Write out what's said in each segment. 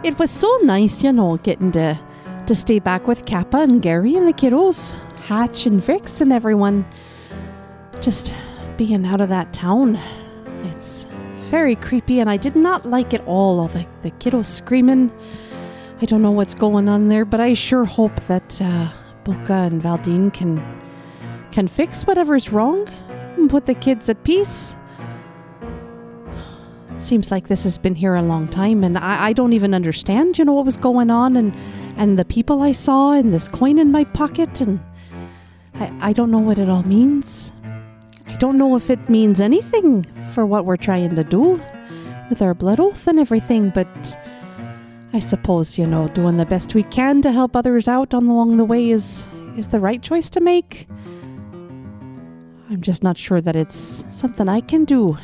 It was so nice, getting to stay back with Kappa and Gary and the kiddos, Hatch and Vix and everyone. Just being out of that town. It's very creepy, and I did not like it all the kiddos screaming. I don't know what's going on there, but I sure hope that Bolka and Valdeen can fix whatever's wrong and put the kids at peace. Seems like this has been here a long time, and I don't even understand, what was going on, and the people I saw, and this coin in my pocket, and I don't know what it all means. I don't know if it means anything for what we're trying to do with our blood oath and everything, but I suppose, doing the best we can to help others out along the way is the right choice to make. I'm just not sure that it's something I can do.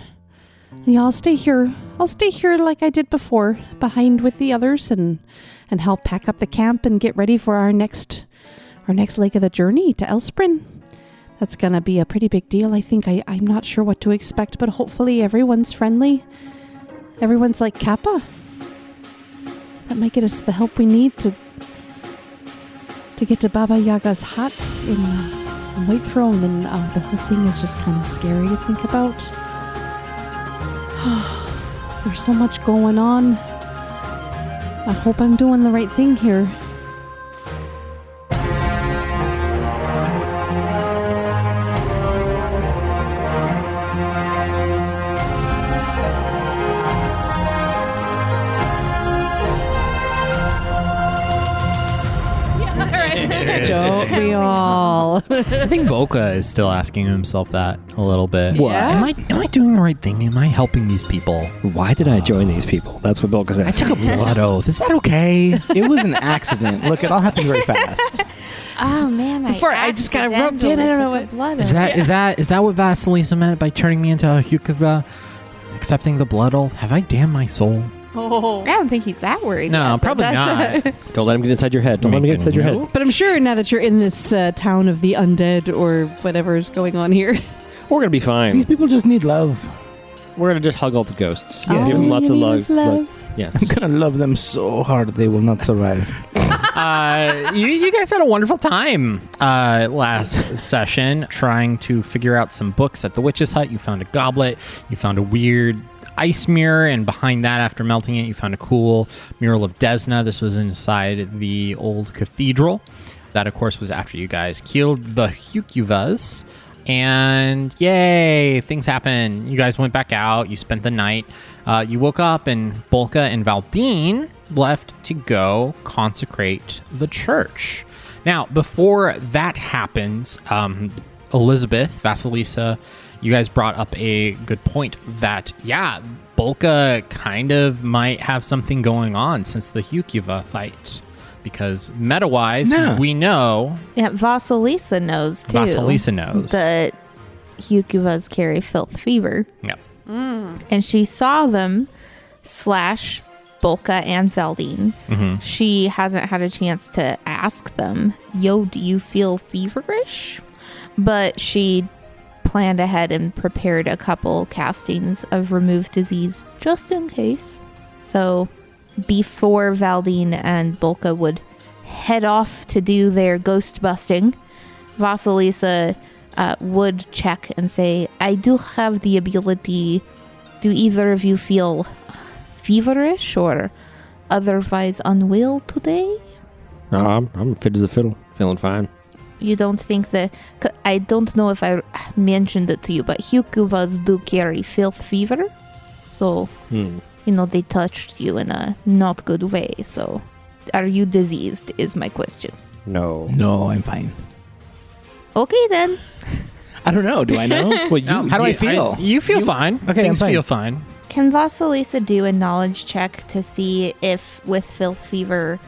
Yeah, I'll stay here. I'll stay here like I did before, behind with the others, and help pack up the camp and get ready for our next leg of the journey to Elsprin. That's gonna be a pretty big deal, I think. I'm not sure what to expect, but hopefully everyone's friendly. Everyone's like Kappa. That might get us the help we need to get to Baba Yaga's hut in White Throne, and the whole thing is just kind of scary to think about. There's so much going on. I hope I'm doing the right thing here. Don't we all? I think Bolka is still asking himself that a little bit. What? Yeah? Am I doing the right thing? Am I helping these people? Why did I join these people? That's what Bolka said. I took a blood oath. Is that okay? It was an accident. Look, it all happened very fast. Oh man, I just got roped in. I don't know what. Blood Is that what Vasilisa meant by turning me into a huecuva, accepting the blood oath? Have I damned my soul? Oh. I don't think he's that worried. No, yet, but probably that's not. Don't let him get inside your head. Don't let him get inside your head. But I'm sure now that you're in this town of the undead or whatever is going on here. We're going to be fine. These people just need love. We're going to just hug all the ghosts. Yes. Give them lots of love. love. Yeah. I'm going to love them so hard they will not survive. You guys had a wonderful time last session trying to figure out some books at the witch's hut. You found a goblet. You found a weird ice mirror, and behind that, after melting it, you found a cool mural of Desna. This was inside the old cathedral. That, of course, was after you guys killed the huecuvas. And yay, things happen. You guys went back out. You spent the night. You woke up, and Bolka and Valdeen left to go consecrate the church. Now, before that happens, Elizabeth, Vasilisa, you guys brought up a good point that, yeah, Bolka kind of might have something going on since the huecuva fight. Because meta-wise, we know... Yeah, Vasilisa knows, too. Vasilisa knows. That huecuvas carry filth fever. Yep. And she saw them slash Bolka and Valdeen. Mm-hmm. She hasn't had a chance to ask them, yo, do you feel feverish? But she planned ahead and prepared a couple castings of remove disease just in case. So before Valdeen and Bolka would head off to do their ghost busting, Vasilisa would check and say, I do have the ability. Do either of you feel feverish or otherwise unwell today? I'm fit as a fiddle. Feeling fine. You don't think that... I don't know if I mentioned it to you, but huecuvas do carry filth fever. So, they touched you in a not good way. So, are you diseased is my question. No. No, I'm fine. Okay, then. I don't know. Do I know? Well, how do I feel? You feel fine. Okay, Things I'm fine. feel fine. Can Vasilisa do a knowledge check to see if with filth fever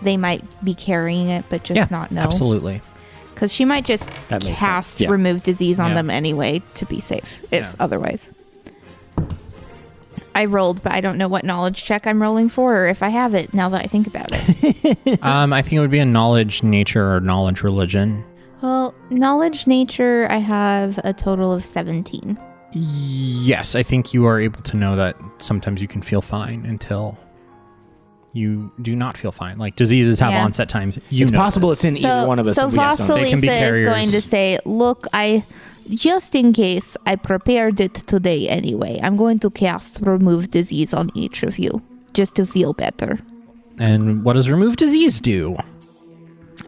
they might be carrying it but just not know? Absolutely. Because she might just That makes cast sense. Yeah. remove disease on Yeah. them anyway to be safe, otherwise. I rolled, but I don't know what knowledge check I'm rolling for or if I have it now that I think about it. I think it would be a knowledge nature or knowledge religion. Well, knowledge nature, I have a total of 17. Yes, I think you are able to know that sometimes you can feel fine until you do not feel fine. Like diseases have onset times. It's possible it's in either one of us. So Vasilisa is going to say, look, just in case, I prepared it today anyway. I'm going to cast Remove Disease on each of you, just to feel better. And what does Remove Disease do?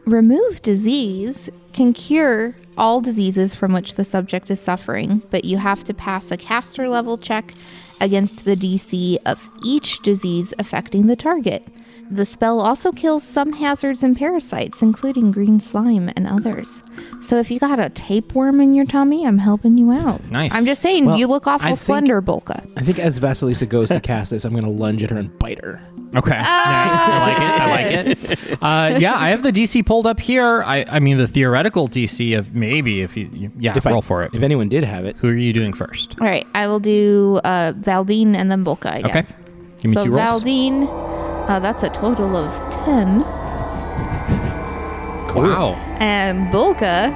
Remove Disease can cure all diseases from which the subject is suffering, but you have to pass a caster level check against the DC of each disease affecting the target. The spell also kills some hazards and parasites, including green slime and others. So if you got a tapeworm in your tummy, I'm helping you out. Nice. I'm just saying, you look awful slender, Bolka. I think as Vasilisa goes to cast this, I'm going to lunge at her and bite her. Okay. Nice. I like it. I have the DC pulled up here. I mean, the theoretical DC of maybe if you roll for it. If anyone did have it. Who are you doing first? All right. I will do Valdeen and then Bolka, I guess. Okay. Give me 2 rolls. Valdeen, that's a total of 10. Cool. Wow. And Bolka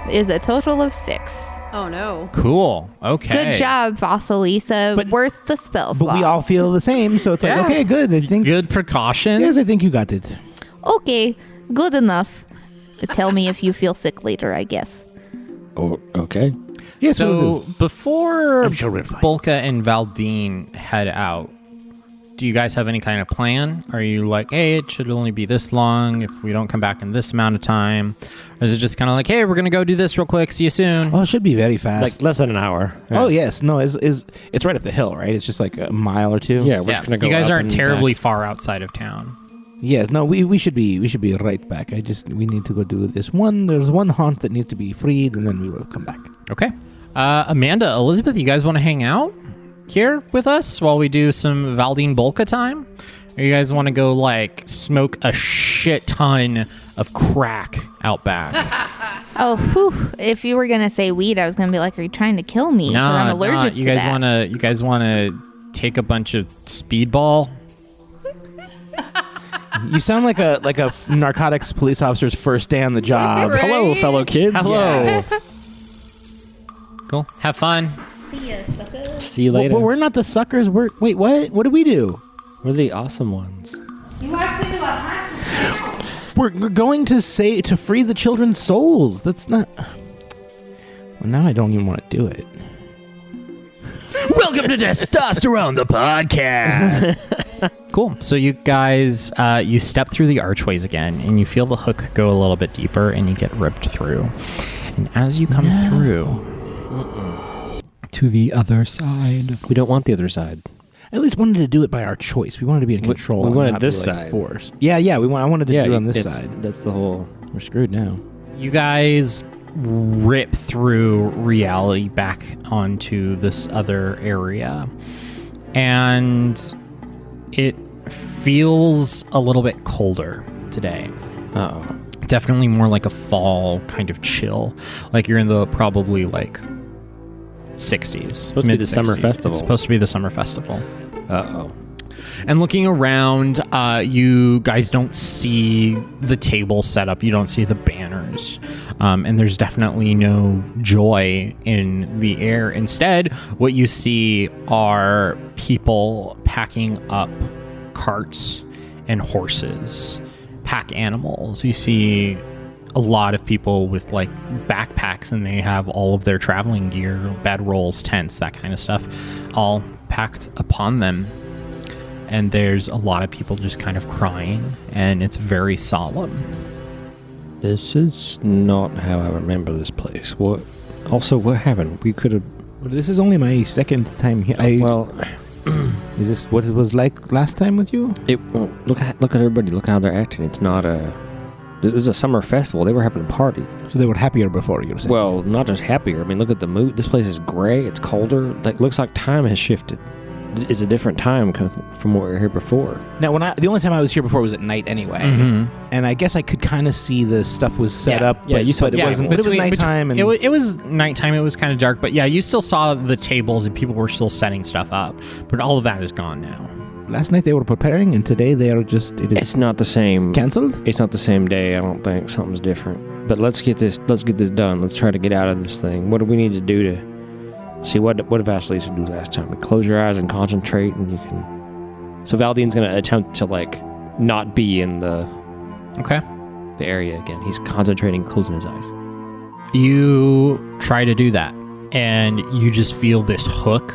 is a total of 6. Oh, no. Cool. Okay. Good job, Vasilisa. Worth the spell But we all feel the same, so it's like, okay, good. I think good precaution. Yes, I think you got it. Okay, good enough. Tell me if you feel sick later, I guess. Oh, okay. Yes, so before I'm sure we're fine. Bolka and Valdeen head out, do you guys have any kind of plan? Are you like, hey, it should only be this long if we don't come back in this amount of time? Or is it just kind of like, hey, we're going to go do this real quick. See you soon. Oh, it should be very fast. Like less than an hour. Yeah. Oh, yes. No, it's right up the hill, right? It's just like a mile or two. Yeah, we're just going to go. You guys up aren't and terribly back. far outside of town. Yes, no, we should be right back. We need to go do this one. There's one haunt that needs to be freed, and then we will come back. Okay. Amanda, Elizabeth, you guys want to hang out here with us while we do some Valdeen Bolka time? Or you guys want to go like smoke a shit ton of crack out back? Oh, whew. If you were gonna say weed, I was gonna be like, "Are you trying to kill me?" Because I'm allergic you to guys that. You guys wanna take a bunch of speedball? You sound like a narcotics police officer's first day on the job. Right? Hello, fellow kids. Hello. Cool. Have fun. See ya, sucker. See you later. Well, we're not the suckers. Wait, what? What do we do? We're the awesome ones. You have to do a hack. We're going to free the children's souls. That's not. Well, now I don't even want to do it. Welcome to Testosterone, the podcast. Cool. So you guys, you step through the archways again, and you feel the hook go a little bit deeper, and you get ripped through. And as you come through to the other side, We don't want the other side. I at least wanted to do it by our choice. We wanted to be in control. we and wanted not this be, like, side. forced. Yeah. I wanted to do it on this side. That's the whole. We're screwed now. you guys rip through reality back onto this other area, and it feels a little bit colder today. Uh-oh. Definitely more like a fall kind of chill. Like you're in the probably like 60s. It's supposed to be the summer festival. It's supposed to be the summer festival. Uh-oh. And looking around, you guys don't see the table set up. You don't see the banners. And there's definitely no joy in the air. Instead, what you see are people packing up carts and horses, pack animals. You see a lot of people with like backpacks, and they have all of their traveling gear, bedrolls, tents, that kind of stuff, all packed upon them. And there's a lot of people just kind of crying, and it's very solemn. This is not how I remember this place. What happened? We could have. Well, this is only my second time here. Is this what it was like last time with you? Look at everybody. Look how they're acting. It's not a. It was a summer festival. They were having a party. So they were happier before, you're saying? Well, not just happier. I mean, look at the mood. This place is gray. It's colder. Like, looks like time has shifted. It's a different time from what we were here before. Now, the only time I was here before was at night anyway, and I guess I could kind of see the stuff was set up. Yeah, you saw but the it wasn't. table. But it was nighttime, and It was nighttime. It was kind of dark, but yeah, you still saw the tables and people were still setting stuff up. But all of that is gone now. last night they were preparing, and today they are just. It's not the same. Canceled? It's not the same day. I don't think. Something's different. But let's get this done. Let's try to get out of this thing. What do we need to do to see what did Vasilisa do last time? Close your eyes and concentrate, and you can. So Valdeen's going to attempt to, like, not be in the area again. He's concentrating, closing his eyes. You try to do that, and you just feel this hook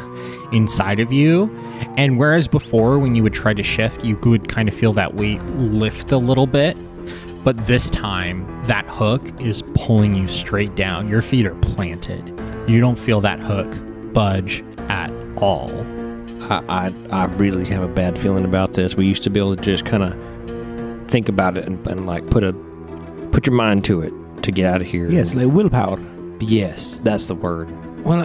inside of you. And whereas before, when you would try to shift, you would kind of feel that weight lift a little bit. But this time, that hook is pulling you straight down. Your feet are planted. You don't feel that hook budge at all. I really have a bad feeling about this. We used to be able to just kind of think about it and like put your mind to it to get out of here. Yes, like willpower. Yes, that's the word. Well,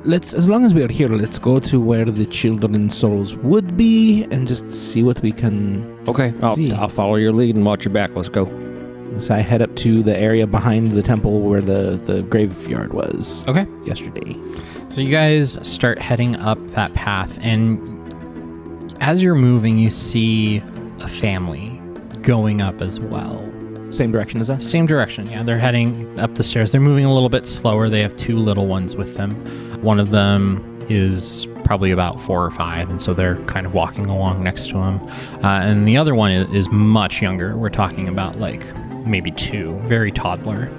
let's, as long as we are here, let's go to where the children's souls would be and just see what we can. Okay, I'll follow your lead and watch your back. Let's go. So I head up to the area behind the temple where the graveyard was. Okay. Yesterday. So you guys start heading up that path, and as you're moving, you see a family going up as well. Same direction as us? Same direction, yeah. They're heading up the stairs. They're moving a little bit slower. They have 2 little ones with them. One of them is probably about 4 or 5, and so they're kind of walking along next to him. And the other one is much younger. We're talking about like maybe 2, very toddler.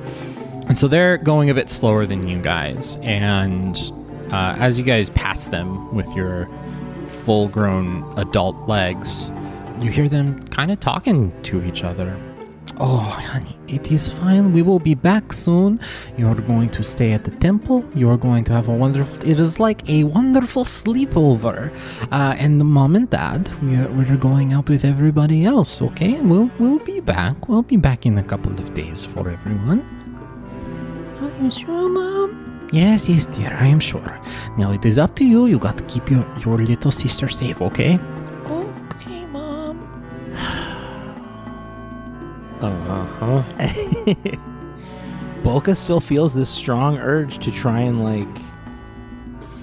And so they're going a bit slower than you guys. And as you guys pass them with your full-grown adult legs, you hear them kind of talking to each other. Oh, honey, it is fine. We will be back soon. You're going to stay at the temple. You're going to have it is like a wonderful sleepover. And the mom and dad, we're going out with everybody else, okay? And we'll be back. We'll be back in a couple of days for everyone. Are you sure, Mom? Yes, dear, I am sure. Now it is up to you. You got to keep your little sister safe, okay? Okay, Mom. Uh-huh. Bolka still feels this strong urge to try and, like,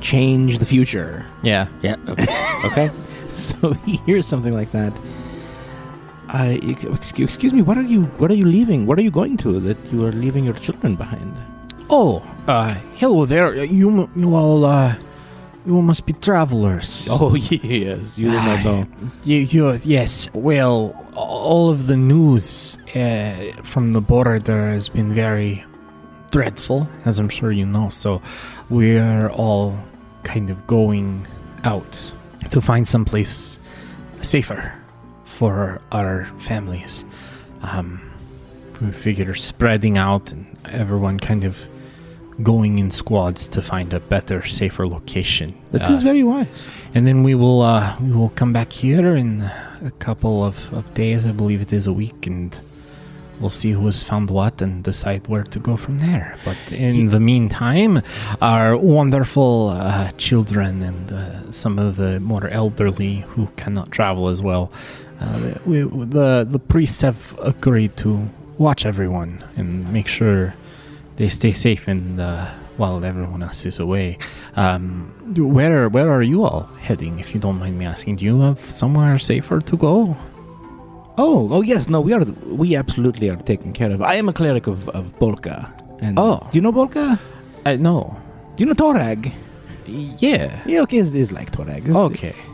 change the future. Yeah. Yeah. Okay. So he hears something like that. Excuse me, what are you leaving? What are you going to that you are leaving your children behind? Oh, hello there. You must be travelers. Oh, yes, you did not know. Yes. Well, all of the news from the border has been very dreadful, as I'm sure you know. So we are all kind of going out to find someplace safer for our families. We figure spreading out and everyone kind of going in squads to find a better, safer location. That is very wise. And then we will come back here in a couple of days. I believe it is a week, and we'll see who has found what and decide where to go from there. But in the meantime, our wonderful children and some of the more elderly who cannot travel as well, the priests have agreed to watch everyone and make sure they stay safe and while everyone else is away. Where are you all heading, if you don't mind me asking? Do you have somewhere safer to go? Oh yes, no, we absolutely are taken care of. I am a cleric of Bolka. And do you know Bolka? No. Do you know Torag? Yeah. Yeah, okay, it's like Torag.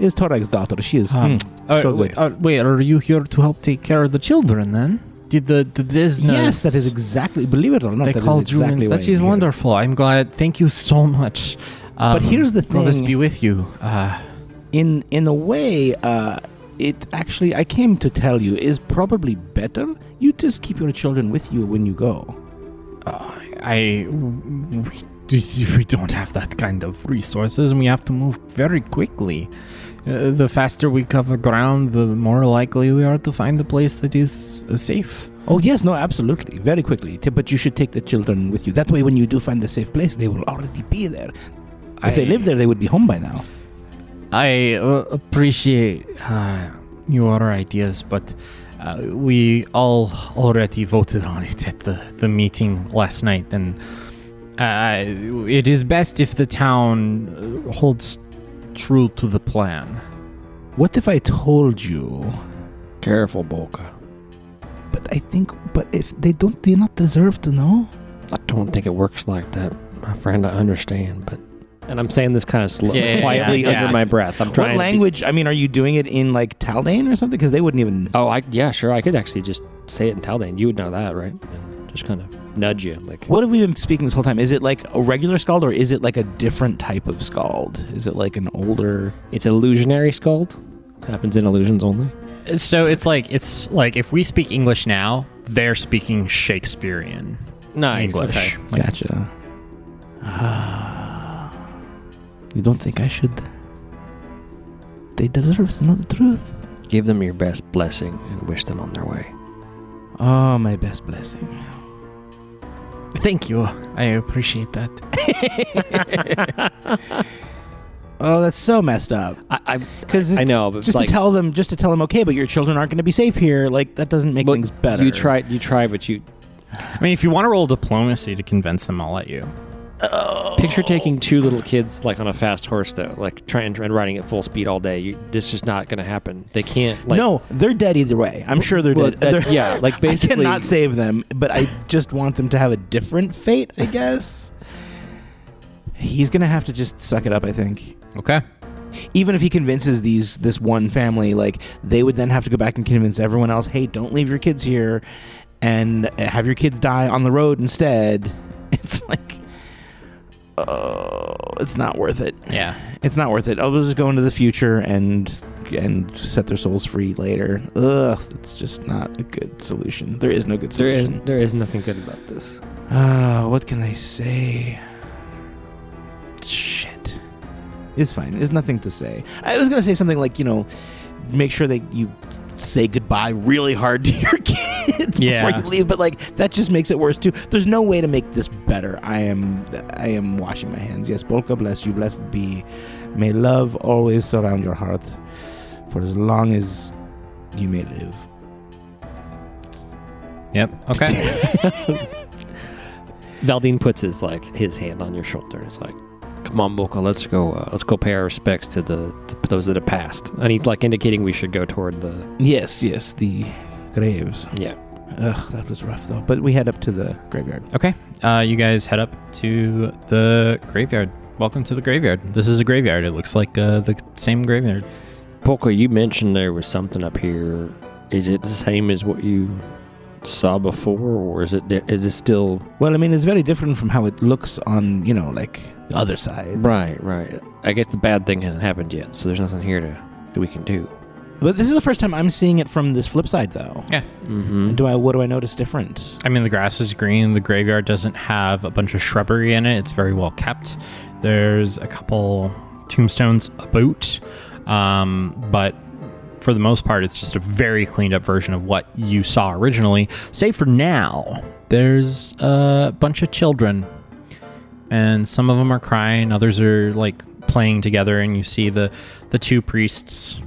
It's Torag's daughter. She is so good. Wait, are you here to help take care of the children then? Did the business? Yes, that is exactly. Believe it or not, they that called is exactly you in. That is wonderful. I'm glad. Thank you so much. But here's the thing. Let us be with you. In a way, it actually, I came to tell you, is probably better. You just keep your children with you when you go. We don't have that kind of resources, and we have to move very quickly. The faster we cover ground, the more likely we are to find a place that is safe. Oh, yes, no, absolutely. Very quickly. But you should take the children with you. That way, when you do find a safe place, they will already be there. If they live there, they would be home by now. I appreciate your ideas, but we all already voted on it at the meeting last night, and it is best if the town holds true to the plan. What if I told you? Careful, Bolka. But if they not deserve to know? I don't think it works like that, my friend. I understand, but And I'm saying this kind of quietly yeah. under my breath. I'm trying. What language? I mean, are you doing it in like Taldane or something? Because they wouldn't even. Oh, yeah, sure. I could actually just say it in Taldane. You would know that, right? Just kind of nudge you. Like, What have we been speaking this whole time? Is it like a regular Skald or is it like a different type of Skald? Is it like an older? it's illusionary Skald. Happens in illusions only. So it's like if we speak English now, they're speaking Shakespearean Nice. English. Okay. Gotcha. You don't think I should? They deserve to know the truth. Give them your best blessing and wish them on their way. Oh, my best blessing. Thank you. I appreciate that. Oh, that's so messed up. Because I know, but just like, to tell them, okay, but your children aren't going to be safe here. Like that doesn't make things better. You try, but you I mean, if you want to roll diplomacy to convince them, I'll let you. picture taking two little kids like on a fast horse though, like trying and riding at full speed all day. This is just not going to happen. They can't. Like, No, they're dead either way. I'm sure they're dead. yeah, like basically, I cannot save them, but I just want them to have a different fate, I guess. He's going to have to just suck it up, I think. Okay. Even if he convinces this one family, like they would then have to go back and convince everyone else, hey, don't leave your kids here and have your kids die on the road instead. It's like, oh, it's not worth it. Yeah. It's not worth it. I'll just go into the future and set their souls free later. Ugh, it's just not a good solution. There is no good solution. there is nothing good about this. What can I say? Shit. It's fine. There's nothing to say. I was going to say something like, make sure that you say goodbye really hard to your kids before you leave, but like that just makes it worse too. There's no way to make this better. I am washing my hands. Yes, Bolka, bless you, blessed be. May love always surround your heart for as long as you may live. Yep. Okay. Valdeen puts his hand on your shoulder and is like, come on, Bolka, let's go pay our respects to those that have passed. And he's like indicating we should go toward the... Yes, the graves. Yeah. Ugh, that was rough though. But we head up to the graveyard. Okay. You guys head up to the graveyard. Welcome to the graveyard. This is a graveyard. It looks like the same graveyard. Bolka, you mentioned there was something up here. Is it the same as what you saw before, or is it still... Well, I mean, it's very different from how it looks on, like the other side. Right. I guess the bad thing hasn't happened yet, so there's nothing here that we can do. But this is the first time I'm seeing it from this flip side, though. Yeah. Mm-hmm. What do I notice different? I mean, the grass is green. The graveyard doesn't have a bunch of shrubbery in it. It's very well kept. There's a couple tombstones about, but for the most part, it's just a very cleaned up version of what you saw originally. Save for now, there's a bunch of children, and some of them are crying. Others are like playing together, and you see the two priests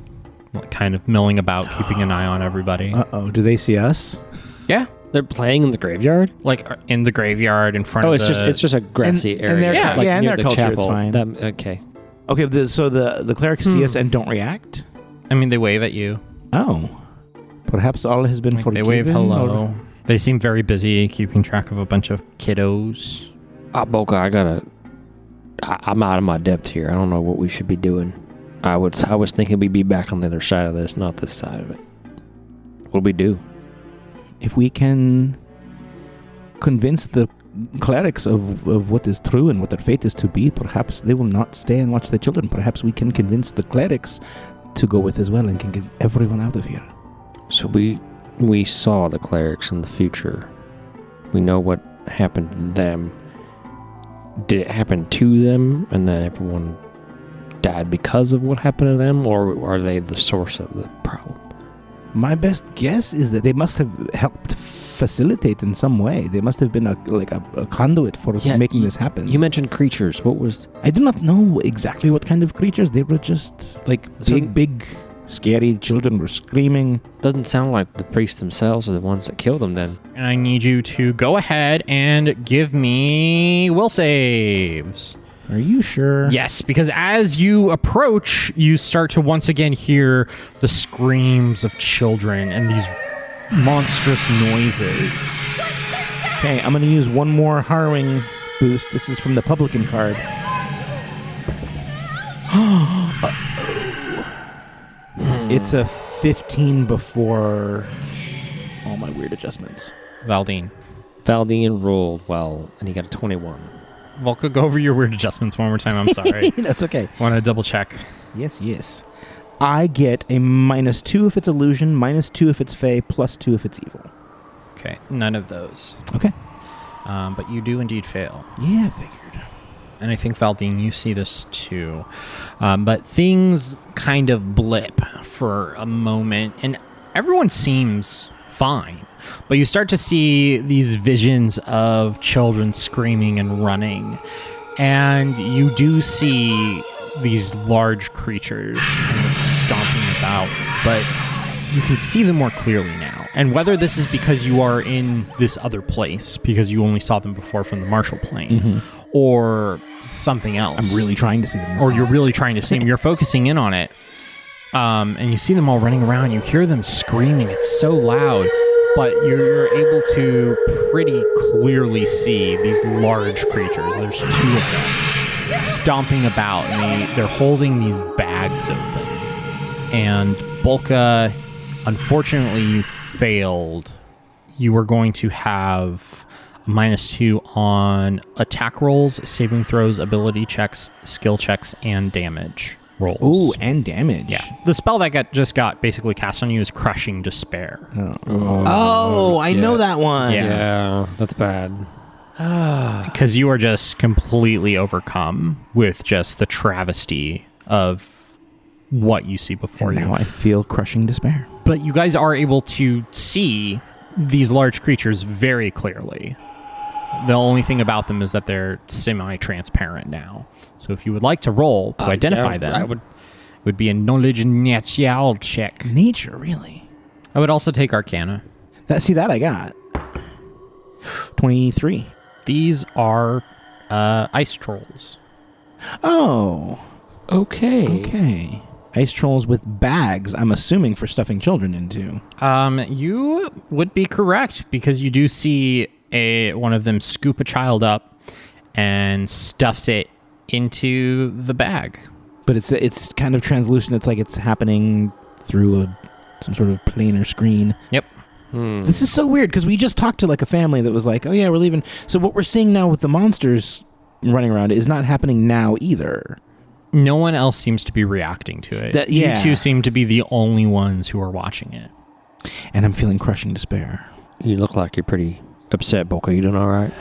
kind of milling about, keeping an eye on everybody. Uh-oh, do they see us? Yeah. They're playing in the graveyard? Like in the graveyard in front of the... it's just a grassy area. in near their culture, chapel. it's fine. Okay. Okay, so the clerics see us and don't react? I mean, they wave at you. Oh. Perhaps all has been forgiven? They wave hello. Or... They seem very busy keeping track of a bunch of kiddos. Bolka, I'm out of my depth here. I don't know what we should be doing. I was thinking we'd be back on the other side of this, not this side of it. What do we do? If we can convince the clerics of what is true and what their fate is to be, perhaps they will not stay and watch their children. Perhaps we can convince the clerics to go with as well and can get everyone out of here. So we saw the clerics in the future. We know what happened to them. Did it happen to them and then everyone died because of what happened to them, or are they the source of the problem? My best guess is that they must have helped facilitate in some way. They must have been a conduit for making this happen. You mentioned creatures. What was... I do not know exactly what kind of creatures. They were just big, scary children were screaming. Doesn't sound like the priests themselves are the ones that killed them then. And I need you to go ahead and give me will saves. Are you sure? Yes, because as you approach, you start to once again hear the screams of children and these monstrous noises. Okay, I'm going to use one more harrowing boost. This is from the publican card. It's a 15 before all my weird adjustments. Valdeen. Valdeen rolled well, and he got a 21. Volka, go over your weird adjustments one more time. I'm sorry. That's okay. Want to double check. Yes. I get a -2 if it's illusion, -2 if it's fey, +2 if it's evil. Okay, none of those. Okay. But you do indeed fail. Yeah, figured. And I think, Valdeen, you see this too. But things kind of blip for a moment, and everyone seems fine. But you start to see these visions of children screaming and running. And you do see these large creatures kind of stomping about. But you can see them more clearly now. And whether this is because you are in this other place, because you only saw them before from the Marshall plane, or something else. I'm really trying to see them. Or you're really trying to see them. You're focusing in on it. And you see them all running around. You hear them screaming. It's so loud. But you're able to pretty clearly see these large creatures. There's 2 of them stomping about. And they're holding these bags open. And Bolka, unfortunately, you failed. You were going to have a -2 on attack rolls, saving throws, ability checks, skill checks, and damage rolls. Ooh, and damage. Yeah. The spell that just got basically cast on you is Crushing Despair. Oh, I know that one. Yeah, that's bad. Because you are just completely overcome with just the travesty of what you see before And you. now I feel crushing despair. But you guys are able to see these large creatures very clearly. The only thing about them is that they're semi-transparent now. So if you would like to roll to identify them, it would be a knowledge natural check. Nature, really? I would also take Arcana. That I got. 23. These are ice trolls. Oh. Okay. Ice trolls with bags, I'm assuming, for stuffing children into. You would be correct, because you do see one of them scoop a child up and stuffs it into the bag. But it's kind of translucent. It's like it's happening through some sort of planar screen. Yep. This is so weird, because we just talked to like a family that was like, oh yeah, we're leaving. So what we're seeing now with the monsters running around is not happening now either. No one else seems to be reacting to it. You two seem to be the only ones who are watching it. And I'm feeling crushing despair. You look like you're pretty upset, Bolka. You doing all right?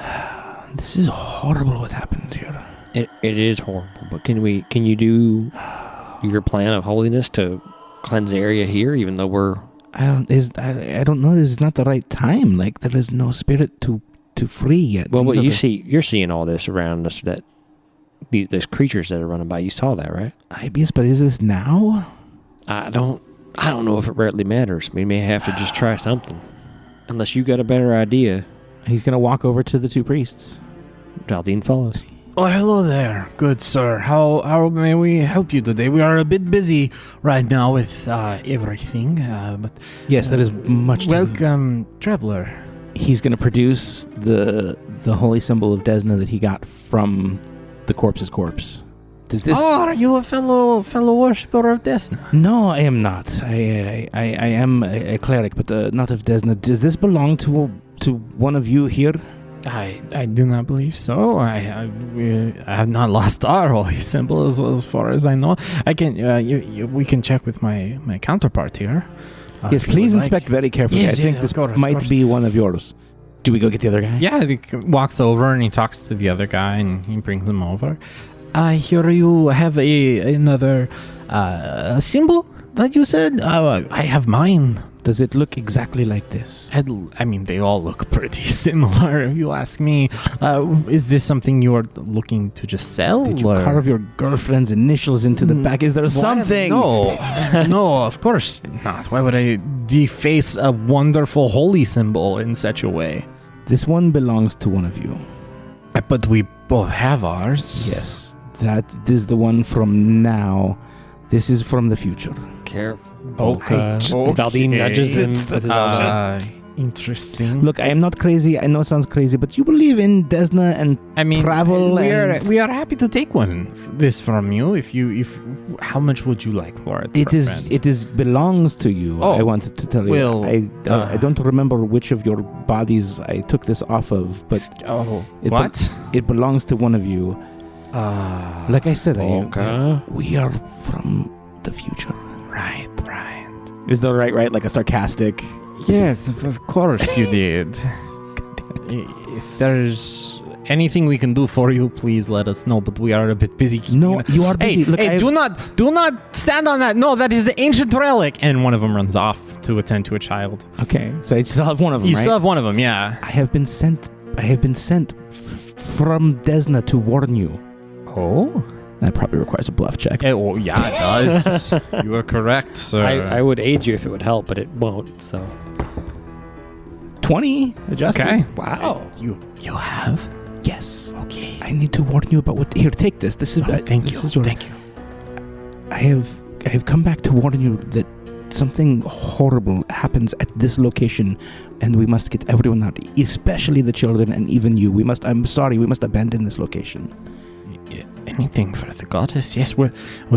This is horrible what happened here. It is horrible, but can you do your plan of holiness to cleanse the area here, even though we're... I don't know. This is not the right time. Like, there is no spirit to free yet. Well, but you're seeing all this around us, that there's creatures that are running by. You saw that, right? Yes, but is this now? I don't know if it really matters. We may have to just try something. Unless you got a better idea. He's going to walk over to the 2 priests. Valdeen follows. Oh, hello there, good sir. How may we help you today? We are a bit busy right now with everything, but Yes, that is much. welcome, traveler. He's going to produce the holy symbol of Desna that he got from the corpse's corpse. Does this? Oh, are you a fellow worshipper of Desna? No, I am not. I am a cleric, but not of Desna. Does this belong to one of you here? I do not believe so. I have not lost our holy symbol as far as I know. I can we can check with my counterpart here. Yes, please inspect very carefully. Yes, I think this might be one of yours. Do we go get the other guy? Yeah, he walks over and he talks to the other guy and he brings him over. I hear you have another symbol that you said. I have mine. Does it look exactly like this? I mean, they all look pretty similar, if you ask me. Is this something you are looking to just sell? Did you carve your girlfriend's initials into the back? Is there something? No, of course not. Why would I deface a wonderful holy symbol in such a way? This one belongs to one of you. But we both have ours. Yes, that is the one from now. This is from the future. Careful. Okay. Valdeen nudges him with his elbow. interesting. Look, I am not crazy. I know it sounds crazy, but you believe in Desna and travel. We are happy to take this from you. If how much would you like for it? It is belongs to you. Oh, I wanted to tell you. well, I don't remember which of your bodies I took this off of, but it belongs to one of you. Like I said, we are from the future. Right. Is that right? Like a sarcastic. Yes, of course you did. If there's anything we can do for you, please let us know. But we are a bit busy. No, you are busy. Look, do not stand on that. No, that is the ancient relic. And one of them runs off to attend to a child. Okay, so I still have one of them. You right? still have one of them, yeah. I have been sent from Desna to warn you. Oh. That probably requires a bluff check. Yeah, it does. You are correct, sir. I would aid you if it would help, but it won't. So 20 adjusted. Okay. wow. You have? Yes. Okay. I need to warn you about what. Here, take this. This is. Thank this you. Is your, Thank you. I have come back to warn you that something horrible happens at this location, and we must get everyone out, especially the children and even you. I'm sorry. We must abandon this location. Anything for the goddess. Yes, where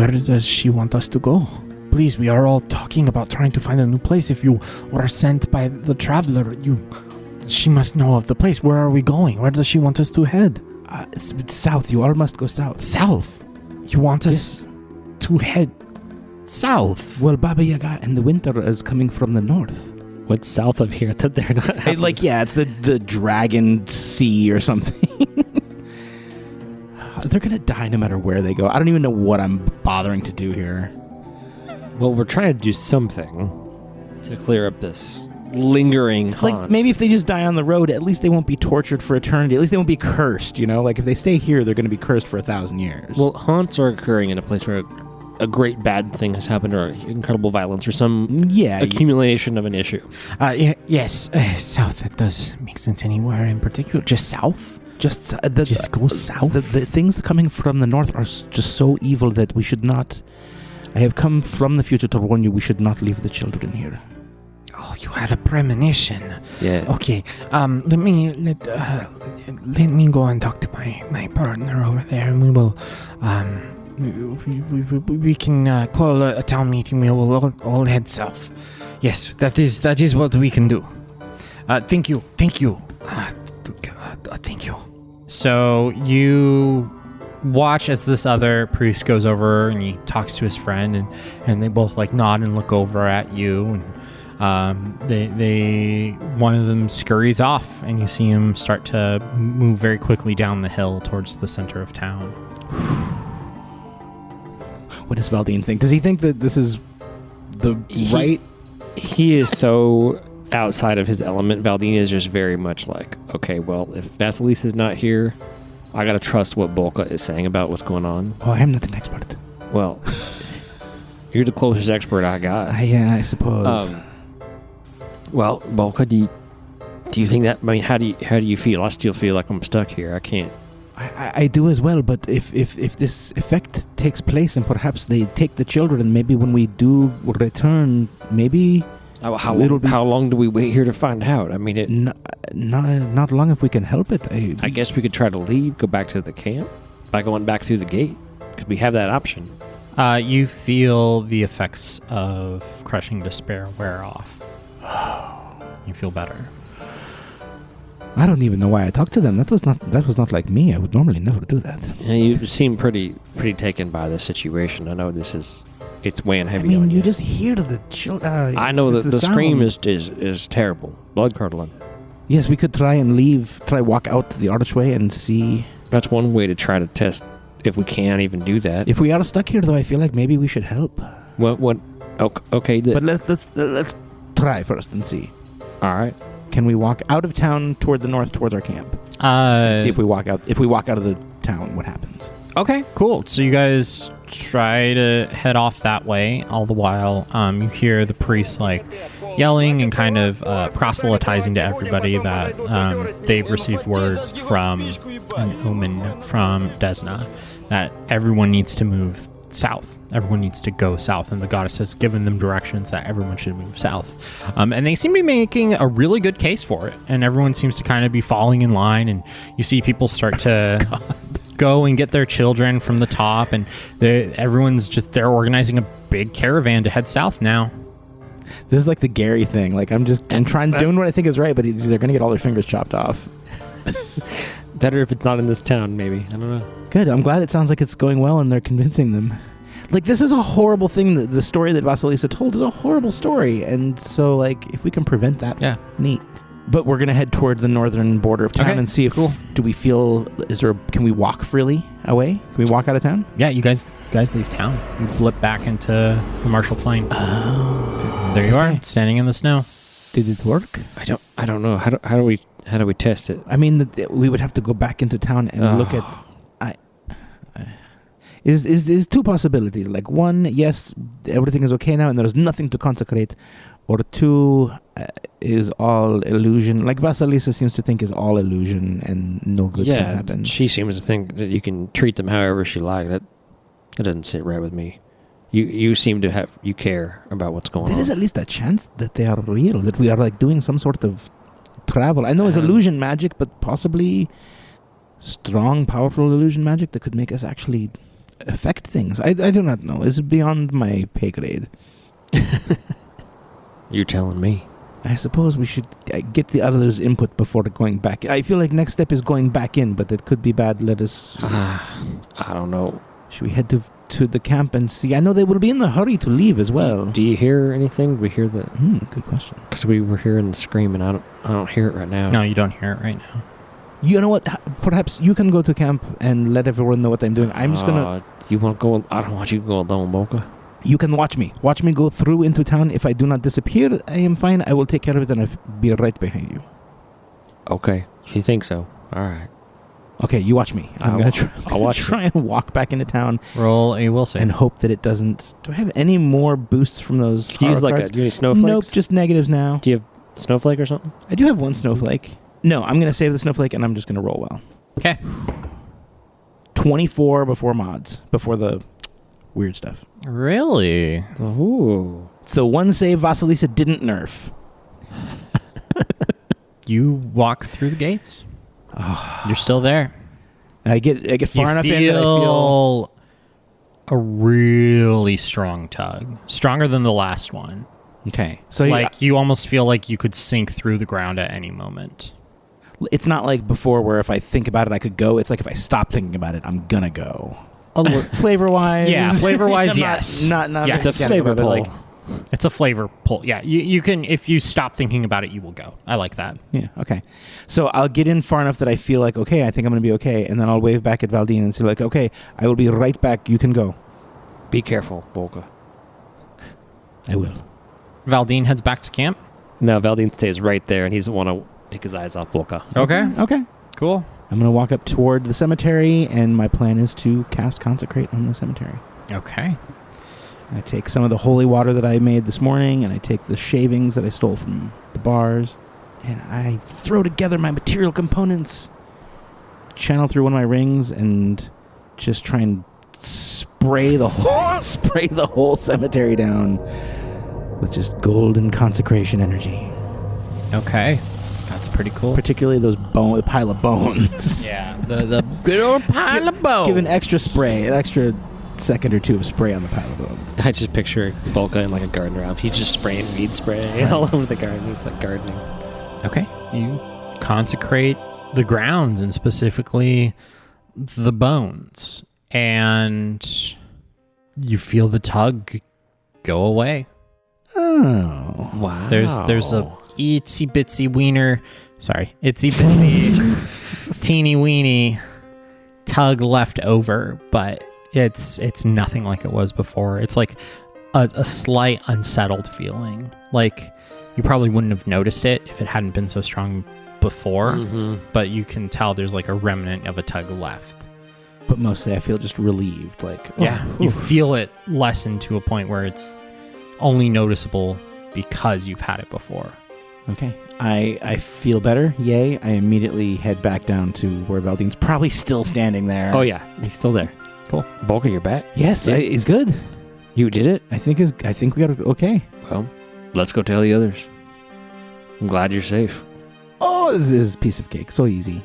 does she want us to go? Please, we are all talking about trying to find a new place. If you were sent by the traveler, she must know of the place. Where are we going? Where does she want us to head? It's south. You all must go south. South? You want us to head south? Well, Baba Yaga and the winter is coming from the north. What's south of here that they're not having? It's the Dragon Sea or something. They're going to die no matter where they go. I don't even know what I'm bothering to do here. Well, we're trying to do something to clear up this lingering haunt. Like, maybe if they just die on the road, at least they won't be tortured for eternity. At least they won't be cursed, you know? Like, if they stay here, they're going to be cursed for 1,000 years. Well, haunts are occurring in a place where a great bad thing has happened, or incredible violence, or some accumulation of an issue. Yes, south. That does make sense. Anywhere in particular? Just south? Just go south. The things coming from the north are just so evil that we should not. I have come from the future to warn you. We should not leave the children here. Oh, you had a premonition. Yeah. Okay. Let me go and talk to my partner over there, and we will. We can call a town meeting. We will all head south. Yes, that is what we can do. Thank you. Thank you. So you watch as this other priest goes over and he talks to his friend, and they both like nod and look over at you, and they one of them scurries off, and you see him start to move very quickly down the hill towards the center of town. What does Valdeen think? Does he think that this is the right? He is so outside of his element. Valdeen is just very much like, okay, well, if Vasilisa is not here, I gotta trust what Bolka is saying about what's going on. Oh, I'm not an expert. Well, you're the closest expert I got. I suppose. Well, Bolka, do you think that? I mean, how do you feel? I still feel like I'm stuck here. I can't. I do as well, but if this effect takes place and perhaps they take the children, and maybe when we do return, maybe. How long do we wait here to find out? I mean, not long if we can help it. I guess we could try to leave, go back to the camp by going back through the gate, because we have that option. You feel the effects of crushing despair wear off. You feel better. I don't even know why I talked to them. That was not like me. I would normally never do that. Yeah, you seem pretty taken by the situation. I know it's weighing heavy on you. I mean, you just hear the children. I know that the scream is terrible, blood curdling. Yes, we could try walk out to the archway and see. That's one way to try to test if we can even do that. If we are stuck here, though, I feel like maybe we should help. What? Okay. But let's try first and see. All right. Can we walk out of town toward the north towards our camp? See if we walk out. If we walk out of the town, what happens? Okay, cool. So you guys try to head off that way. All the while, you hear the priest like yelling and kind of proselytizing to everybody that they've received word from an omen from Desna that everyone needs to move south. Everyone needs to go south, and the goddess has given them directions that everyone should move south. And they seem to be making a really good case for it, and everyone seems to kind of be falling in line, and you see people start to go and get their children from the top, and they're organizing a big caravan to head south now. This is like the Gary thing. Like I'm doing what I think is right, but they're going to get all their fingers chopped off. Better if it's not in this town, maybe. I don't know. Good. I'm glad it sounds like it's going well and they're convincing them. Like, this is a horrible thing. The story that Vasilisa told is a horrible story. And so, like, if we can prevent that, neat. But we're going to head towards the northern border of town and see if, do we feel, can we walk freely away? Can we walk out of town? Yeah, you guys leave town. You blip back into the Marshall Plain. Oh. There you are, standing in the snow. Did it work? I don't know. How do we test it? I mean, we would have to go back into town and look at. Is two possibilities. Like, one, yes, everything is okay now and there's nothing to consecrate. Or two, is all illusion. Like Vasilisa seems to think is all illusion and no good can happen. She seems to think that you can treat them however she likes. That doesn't sit right with me. You seem to you care about what's going on. There is at least a chance that they are real, that we are like doing some sort of travel. I know it's illusion magic, but possibly strong, powerful illusion magic that could make us actually affect things. I do not know. It's beyond my pay grade. You're telling me. I suppose we should get the others' input before going back. I feel like next step is going back in, but it could be bad. Let us... I don't know. Should we head to the camp and see? I know they will be in a hurry to leave as well. Do you hear anything? We hear the... Good question. Because we were hearing the scream, and I don't hear it right now. No, you don't hear it right now. You know what? Perhaps you can go to camp and let everyone know what I'm doing. I'm just gonna... You want to go... I don't want you to go alone, Bolka. You can watch me. Watch me go through into town. If I do not disappear, I am fine. I will take care of it and I'll be right behind you. Okay. If you think so. All right. Okay, you watch me. I'm going to try and walk back into town. Roll a will save. And hope that it doesn't... Do I have any more boosts from those do you use cards? Do you have any snowflakes? Nope, just negatives now. Do you have snowflake or something? I do have one snowflake. No, I'm going to save the snowflake and I'm just going to roll well. Okay. 24 before mods. Before the weird stuff. Really? Ooh. It's the one save Vasilisa didn't nerf. You walk through the gates. You're still there. I get far enough in that I feel a really strong tug. Stronger than the last one. Okay. So you almost feel like you could sink through the ground at any moment. It's not like before where if I think about it I could go. It's like if I stop thinking about it, I'm gonna go. Flavor-wise? Yeah, flavor-wise, yes. Not yes. It's a flavor pull. like, it's a flavor pull. Yeah, you can, if you stop thinking about it, you will go. I like that. Yeah, okay. So I'll get in far enough that I feel like, okay, I think I'm going to be okay. And then I'll wave back at Valdeen and say like, okay, I will be right back. You can go. Be careful, Bolka. I will. Valdeen heads back to camp. No, Valdeen stays right there, and he doesn't want to take his eyes off Bolka. Okay. Cool. I'm going to walk up toward the cemetery, and my plan is to cast Consecrate on the cemetery. Okay. I take some of the holy water that I made this morning, and I take the shavings that I stole from the bars, and I throw together my material components, channel through one of my rings, and just try and spray the whole cemetery down with just golden consecration energy. Okay. That's pretty cool. Particularly those pile of bones. Yeah, the good old pile of bones. Give an extra spray, an extra second or two of spray on the pile of bones. I just picture Bolka in like a gardener outfit. He's just spraying weed spray all over the garden. It's like gardening. Okay. You consecrate the grounds and specifically the bones. And you feel the tug go away. Oh. Wow. There's a itsy bitsy teeny weeny tug left over, but it's nothing like it was before. It's like a slight unsettled feeling. Like you probably wouldn't have noticed it if it hadn't been so strong before, but you can tell there's like a remnant of a tug left. But mostly I feel just relieved. Like, you feel it lessen to a point where it's only noticeable because you've had it before. Okay. I feel better. Yay. I immediately head back down to where Valdeen's probably still standing there. Oh, yeah. He's still there. Cool. Bolka, you're back. Yes, Yeah. he's good. You did it. I think we are okay. Well, let's go tell the others. I'm glad you're safe. Oh, this is a piece of cake. So easy.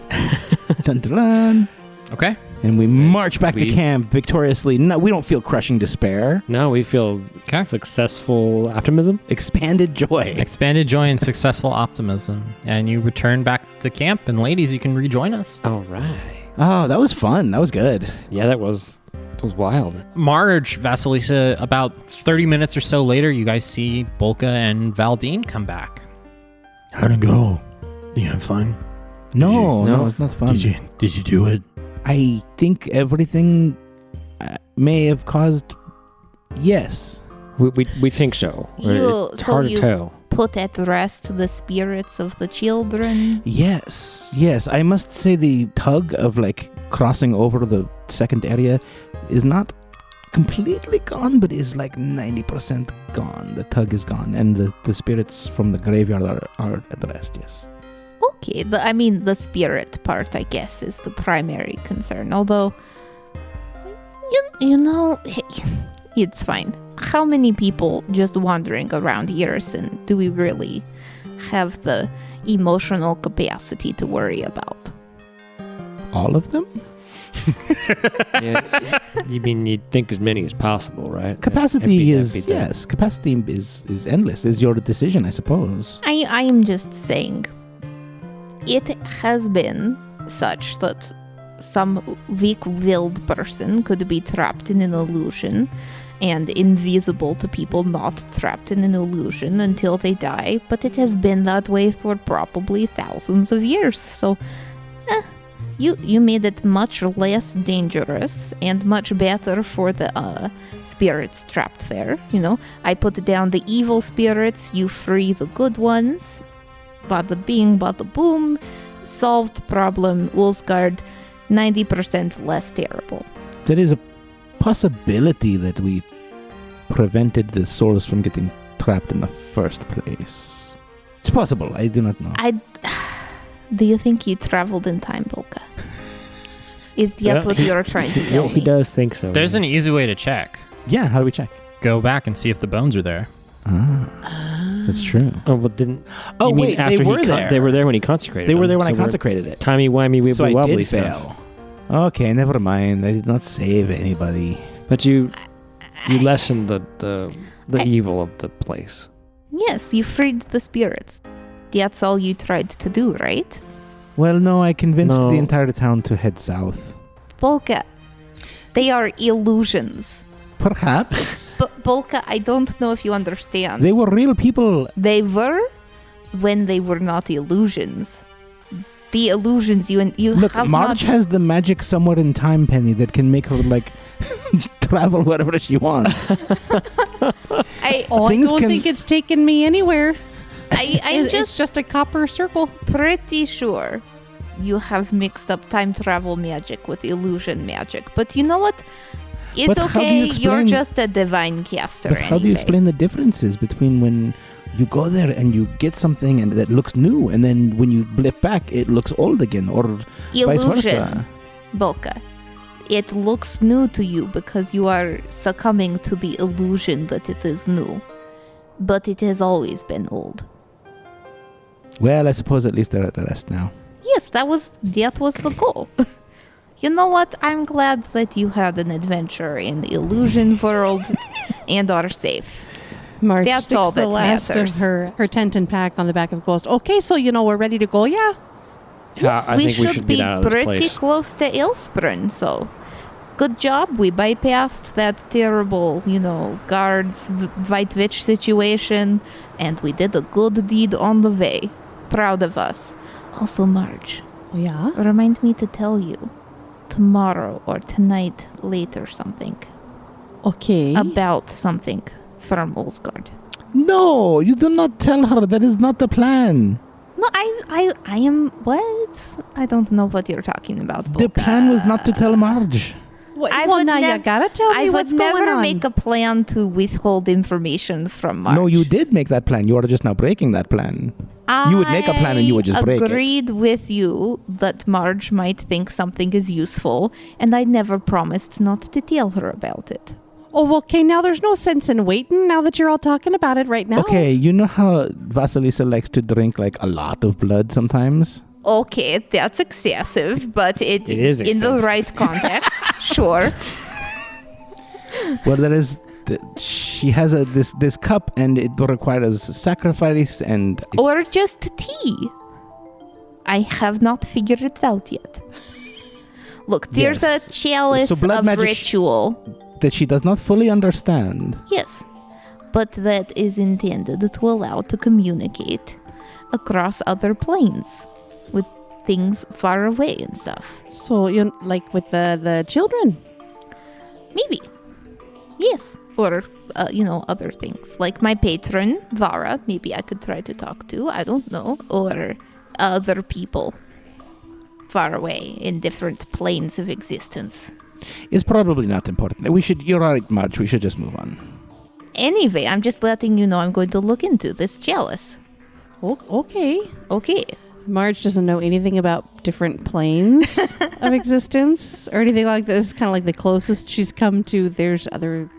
Dun, dun, dun. Okay. And we march back to We- camp victoriously. No, we don't feel crushing despair. Now we feel Okay. successful optimism. Expanded joy. Expanded joy and successful optimism. And you return back to camp, and ladies, you can rejoin us. All right. Oh, that was fun. That was good. Yeah, that was wild. Marge, Vasilisa, about 30 minutes or so later, you guys see Bolka and Valdeen come back. How'd it go? Did you have fun? No, No. it's not fun. Did you do it? I think everything may have caused. Yes. We think so. It's hard to tell. Put at rest the spirits of the children. Yes. I must say the tug of like crossing over the second area is not completely gone, but is like 90% gone. The tug is gone, and the spirits from the graveyard are at rest. Yes. Okay, the spirit part, I guess, is the primary concern. Although, you know, it's fine. How many people just wandering around Gunderson do we really have the emotional capacity to worry about? All of them? Yeah, you mean you'd think as many as possible, right? Capacity That'd be the- yes. Capacity is endless. Is your decision, I suppose. I am just saying, it has been such that some weak-willed person could be trapped in an illusion and invisible to people not trapped in an illusion until they die, but it has been that way for probably thousands of years. So, you made it much less dangerous and much better for the spirits trapped there. You know, I put down the evil spirits, you free the good ones. Bada bing, bada boom. Solved problem. Ulsgaard, 90% less terrible. There is a possibility that we prevented the souls from getting trapped in the first place. It's possible. I do not know. Do you think you traveled in time, Bolka? Is that Yeah. what you're trying to Yeah, tell he me? does think so. There's an easy way to check. Yeah, how do we check? Go back and see if the bones are there. That's true. Oh, well, didn't. Oh, you mean wait, after they he were there. They were there when he consecrated. They were them, there when I so we're consecrated it. Timey wimey wibbly So I wobbly did stuff. fail. Okay, never mind. I did not save anybody. But you lessened the evil of the place. Yes, you freed the spirits. That's all you tried to do, right? Well, no, I convinced No. the entire town to head south. Bolka, they are illusions. Perhaps. But Bolka, I don't know if you understand. They were real people. They were when they were not illusions. The illusions you Look, have Marge not. has the magic somewhere in time, Penny, that can make her, like, travel wherever she wants. I Things don't can- think it's taken me anywhere. I'm It's just a copper circle. pretty sure you have mixed up time travel magic with illusion magic. But you know what? It's But how do you okay. You're explain- just a divine caster But how do you anyway. explain the differences between when you go there and you get something and that looks new, and then when you blip back, it looks old again, or vice versa? Illusion, Bolka. It looks new to you because you are succumbing to the illusion that it is new. But it has always been old. Well, I suppose at least they're at the rest now. Yes, that was the goal. You know what? I'm glad that you had an adventure in the illusion world and are safe. Marge That's sticks all the that last matters. of her tent and pack on the back of Ghost. Okay, so we're ready to go. Yeah. Yes, I we think we should should be get out of this pretty place. close to Ilspren, so good job. We bypassed that terrible, guards White Witch situation, and we did a good deed on the way. Proud of us. Also, Marge, Yeah. remind me to tell you tomorrow or tonight, late or something, Okay. about something from Ulsgaard. No, you do not tell her. That is not the plan. No, I am what? I don't know what you're talking about. The Bolka. plan was not to tell Marge. I well, would now you nev- gotta tell I me what's would going never on. make a plan to withhold information from Marge. No, you did make that plan. You are just now breaking that plan. You would make a plan and you would just break it. I agreed with you that Marge might think something is useful, and I never promised not to tell her about it. Oh, well, okay, now there's no sense in waiting now that you're all talking about it right now. Okay, you know how Vasilisa likes to drink like a lot of blood sometimes? Okay, that's excessive, but it is in the excessive. right context, sure. Well, there is. She has this cup, and it requires sacrifice and. Or just tea. I have not figured it out yet. Look, there's Yes. a chalice So blood of magic ritual. that she does not fully understand. Yes, but that is intended to allow to communicate across other planes with things far away and stuff. So, you like with the children? Maybe. Yes. Or, other things. Like my patron, Vara, maybe I could try to talk to. I don't know. Or other people far away in different planes of existence. It's probably not important. You're right, Marge. We should just move on. Anyway, I'm just letting you know I'm going to look into this chalice. Okay. Okay. Marge doesn't know anything about different planes of existence or anything like this. It's kind of like the closest she's come to there's other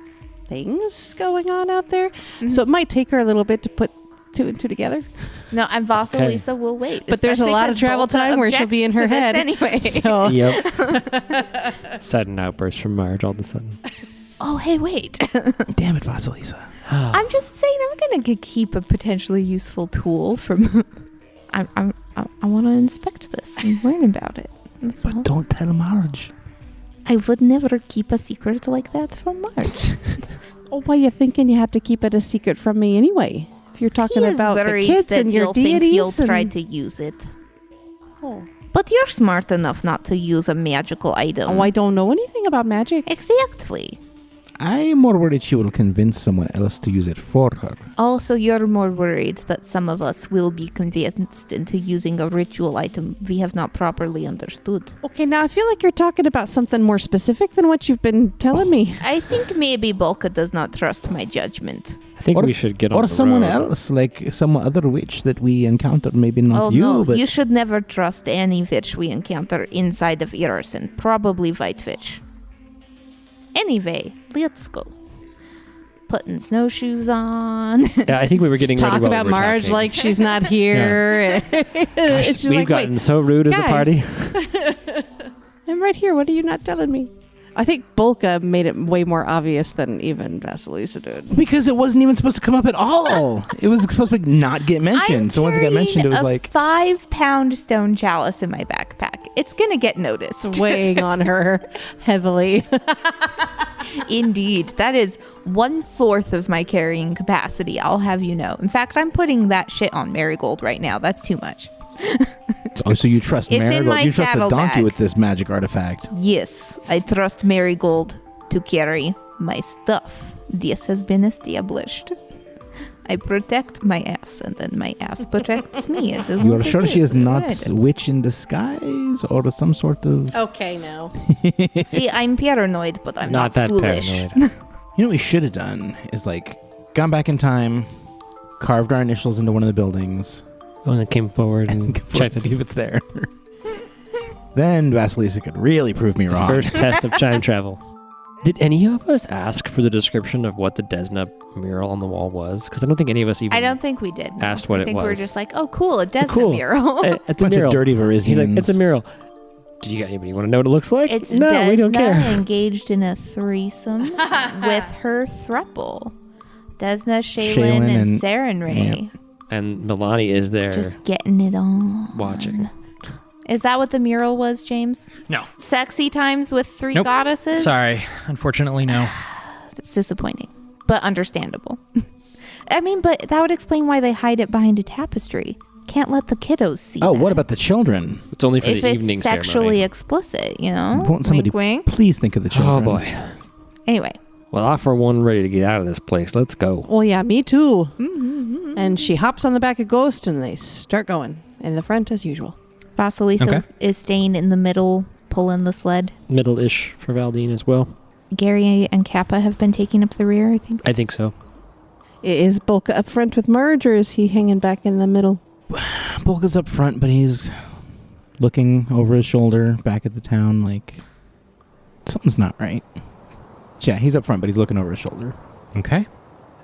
things going on out there. Mm-hmm. So it might take her a little bit to put two and two together. No, and Vasilisa will wait. But there's a especially lot of 'cause travel Bolka time where she'll be in her objects head. to this anyway. So Yep. Sudden outburst from Marge all of a sudden. Oh, hey, wait. Damn it, Vasilisa. I'm just saying I'm going to keep a potentially useful tool from... I want to inspect this and learn about it. That's all. But don't tell Marge. I would never keep a secret like that from Marge. oh, why you thinking you had to keep it a secret from me anyway? If you're talking He is about the worried kids that and your you'll think deities. you'll try and- to use it. Oh. But you're smart enough not to use a magical item. Oh, I don't know anything about magic. Exactly. I'm more worried she will convince someone else to use it for her. Also, you're more worried that some of us will be convinced into using a ritual item we have not properly understood. Okay, now I feel like you're talking about something more specific than what you've been telling me. I think maybe Bolka does not trust my judgment. I think Or- we should get on Or the someone road. else, like some other witch that we encountered. Maybe not Oh you, no, but you should never trust any witch we encounter inside of Irison. Probably White Witch. Anyway, let's go. Putting snowshoes on. Yeah, I think we were getting ready Talk while about we were Marge talking. like she's not here. Gosh, It's just we've like, gotten wait, so rude as a guys. party. I'm right here. What are you not telling me? I think Bolka made it way more obvious than even Vasilisa did. because it wasn't even supposed to come up at all. It was supposed to not get mentioned. I'm So once it got mentioned, it was carrying like, a 5-pound stone chalice in my backpack. It's gonna get noticed. It's weighing on her heavily. Indeed, that is 1/4 of my carrying capacity. I'll have you know. In fact, I'm putting that shit on Marigold right now. That's too much. oh, so you trust It's in Marigold? my You trust a donkey saddlebag. with this magic artifact? Yes, I trust Marigold to carry my stuff. This has been established. I protect my ass, and then my ass protects me. It is You what are it sure she is not right? witch in disguise or some sort of? Okay, now. See, I'm paranoid, but I'm not, that foolish. paranoid. You know what we should have done is like gone back in time, carved our initials into one of the buildings, Oh, and then came forward and checked to see it. if it's there. Then Vasilisa could really prove me wrong. First test of time travel. Did any of us ask for the description of what the Desna mural on the wall was? Because I don't think any of us even I don't think we did. no. asked what I it think we were was. just like, oh, cool, a Desna Cool. mural. Hey, it's a Bunch mural. of dirty Varisians. He's like, it's a mural. Did you got anybody want to know what it looks like? It's no, Desna we don't care. engaged in a threesome with her thruple. Desna, Shaylin, Shaylin and and- Sarenrae. And Milani is there Just getting it on. watching. Is that what the mural was, James? No. Sexy times with 3 Nope. goddesses? Sorry. Unfortunately, no. That's disappointing, but understandable. I mean, but that would explain why they hide it behind a tapestry. Can't let the kiddos see Oh, that. what about the children? It's only for if the it's evening sexually ceremony. explicit, you know? Won't somebody Wink, wink. please think of the children? Oh, boy. Anyway, Well, I for one ready to get out of this place. Let's go. Oh, yeah, me too. Mm-hmm. And she hops on the back of Ghost and they start going. In the front as usual. Vasilisa Okay. is staying in the middle, pulling the sled. Middle-ish for Valdeen as well. Gary and Kappa have been taking up the rear, I think. I think so. Is Bolka up front with Marge or is he hanging back in the middle? Bolka's up front, but he's looking over his shoulder back at the town like something's not right. Yeah, he's up front, but he's looking over his shoulder. Okay.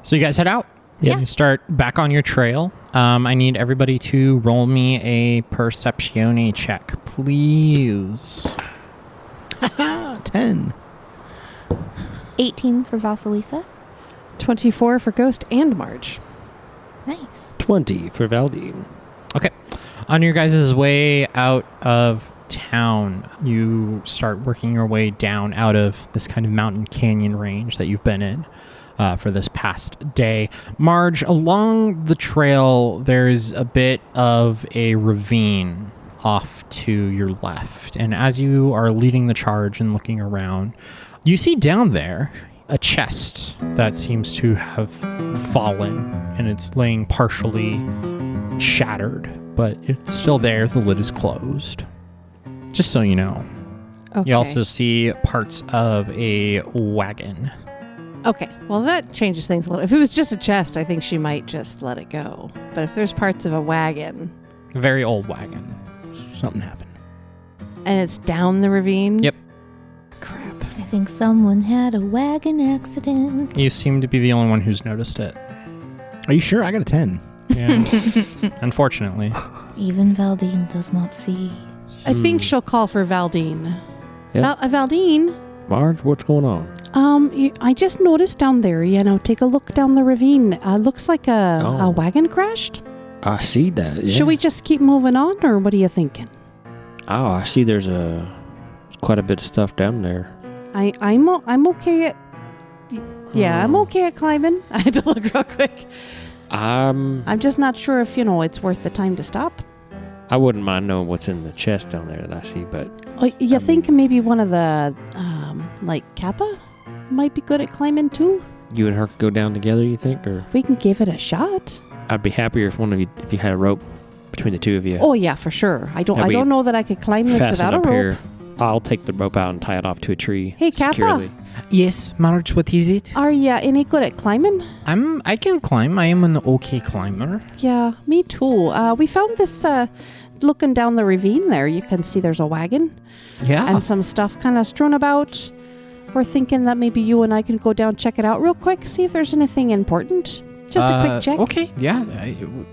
So you guys head out. Yeah. You start back on your trail. I need everybody to roll me a perceptione check, please. 10. 18 for Vasilisa. 24 for Ghost and Marge. Nice. 20 for Valdeen. Okay. On your guys' way out of town, you start working your way down out of this kind of mountain canyon range that you've been in for this past day. Marge, along the trail, there's a bit of a ravine off to your left. And as you are leading the charge and looking around, you see down there a chest that seems to have fallen, and it's laying partially shattered, but it's still there. The lid is closed. Just so you know. Okay. You also see parts of a wagon. Okay, well, that changes things a little. If it was just a chest, I think she might just let it go. But if there's parts of a wagon... A very old wagon. Something happened. And it's down the ravine? Yep. Crap. I think someone had a wagon accident. You seem to be the only one who's noticed it. Are you sure? I got a 10. Yeah. Unfortunately. Even Valdeen does not see. I think she'll call for Valdeen. Yeah. Valdeen? Marge, what's going on? I just noticed down there, take a look down the ravine. Looks like a Oh. wagon crashed. I see that. Yeah. Should we just keep moving on, or what are you thinking? Oh, I see there's quite a bit of stuff down there. I'm okay at... Yeah, I'm okay at climbing. I had to look real quick. I'm just not sure if, it's worth the time to stop. I wouldn't mind knowing what's in the chest down there that I see, but... Oh, you think maybe one of the, Kappa might be good at climbing too? You and her could go down together, you think? Or We can give it a shot. I'd be happier if if you had a rope between the two of you. Oh, yeah, for sure. I don't know that I could climb this Fasten without a up rope. here. I'll take the rope out and tie it off to a tree. Hey, Kappa. securely. Yes, Marge, what is it? Are you any good at climbing? I can climb. I am an okay climber. Yeah, me too. We found this, looking down the ravine there. You can see there's a wagon Yeah. and some stuff kind of strewn about. We're thinking that maybe you and I can go down, check it out real quick, see if there's anything important. Just a quick check. Okay, yeah,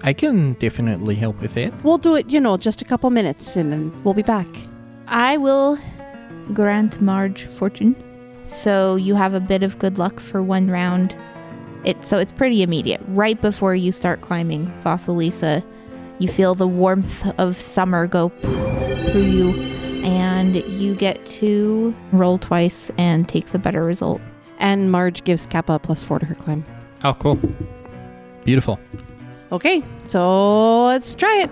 I can definitely help with it. We'll do it, just a couple minutes and then we'll be back. I will grant Marge fortune. So you have a bit of good luck for one round. So it's pretty immediate. Right before you start climbing, Vasilisa, you feel the warmth of summer go through you, and you get to roll twice and take the better result. And Marge gives Kappa a +4 to her climb. Oh, cool. Beautiful. Okay, so let's try it.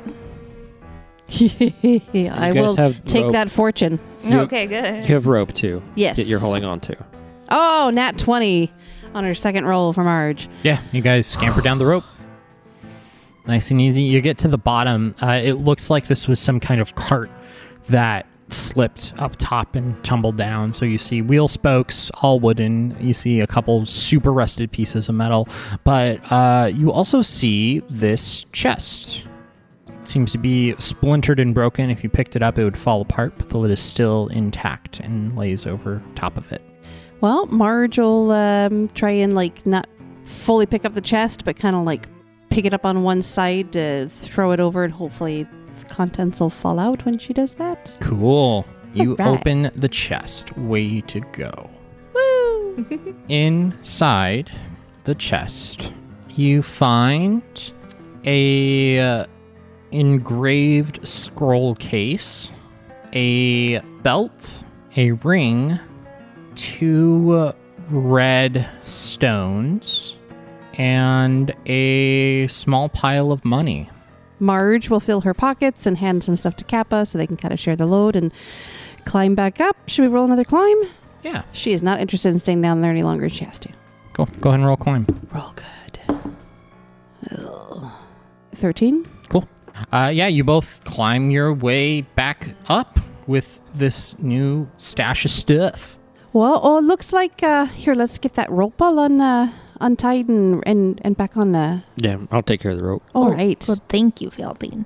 I guys will have take rope. that fortune. Okay, good. You have rope, too. Yes. That you're holding on to. Oh, nat 20 on her second roll for Marge. Yeah, you guys scamper down the rope. Nice and easy. You get to the bottom. It looks like this was some kind of cart that slipped up top and tumbled down. So you see wheel spokes, all wooden. You see a couple super rusted pieces of metal. But you also see this chest. It seems to be splintered and broken. If you picked it up, it would fall apart, but the lid is still intact and lays over top of it. Well, Marge will try and not fully pick up the chest, but kind of pick it up on one side to throw it over, and hopefully the contents will fall out when she does that. Cool. You All right. open the chest. Way to go. Woo! Inside the chest, you find a engraved scroll case, a belt, a ring, 2 red stones, and a small pile of money. Marge will fill her pockets and hand some stuff to Kappa so they can kind of share the load and climb back up. Should we roll another climb? Yeah. She is not interested in staying down there any longer. She has to. Cool. Go ahead and roll climb. Roll good. Ugh. 13. Cool. Yeah, you both climb your way back up with this new stash of stuff. Well, it looks like here. Let's get that rope all untied and back on the... Yeah, I'll take care of the rope. All right. Well, thank you, Valdeen.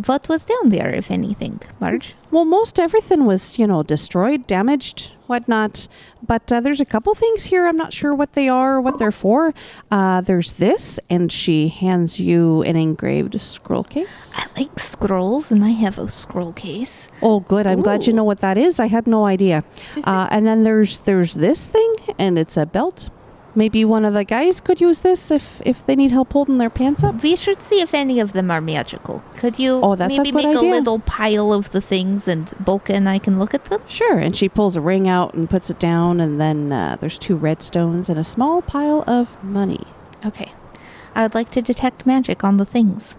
What was down there, if anything, Marge? Well, most everything was, destroyed, damaged, whatnot. But there's a couple things here. I'm not sure what they are, what they're for. There's this, and she hands you an engraved scroll case. I like scrolls, and I have a scroll case. Oh, good. I'm glad you know what that is. I had no idea. And then there's this thing, and it's a belt. Maybe one of the guys could use this if they need help holding their pants up. We should see if any of them are magical. Could you That's maybe a good make idea. a little pile of the things and Bolka and I can look at them? Sure. And she pulls a ring out and puts it down, and then there's 2 red stones and a small pile of money. Okay. I would like to detect magic on the things.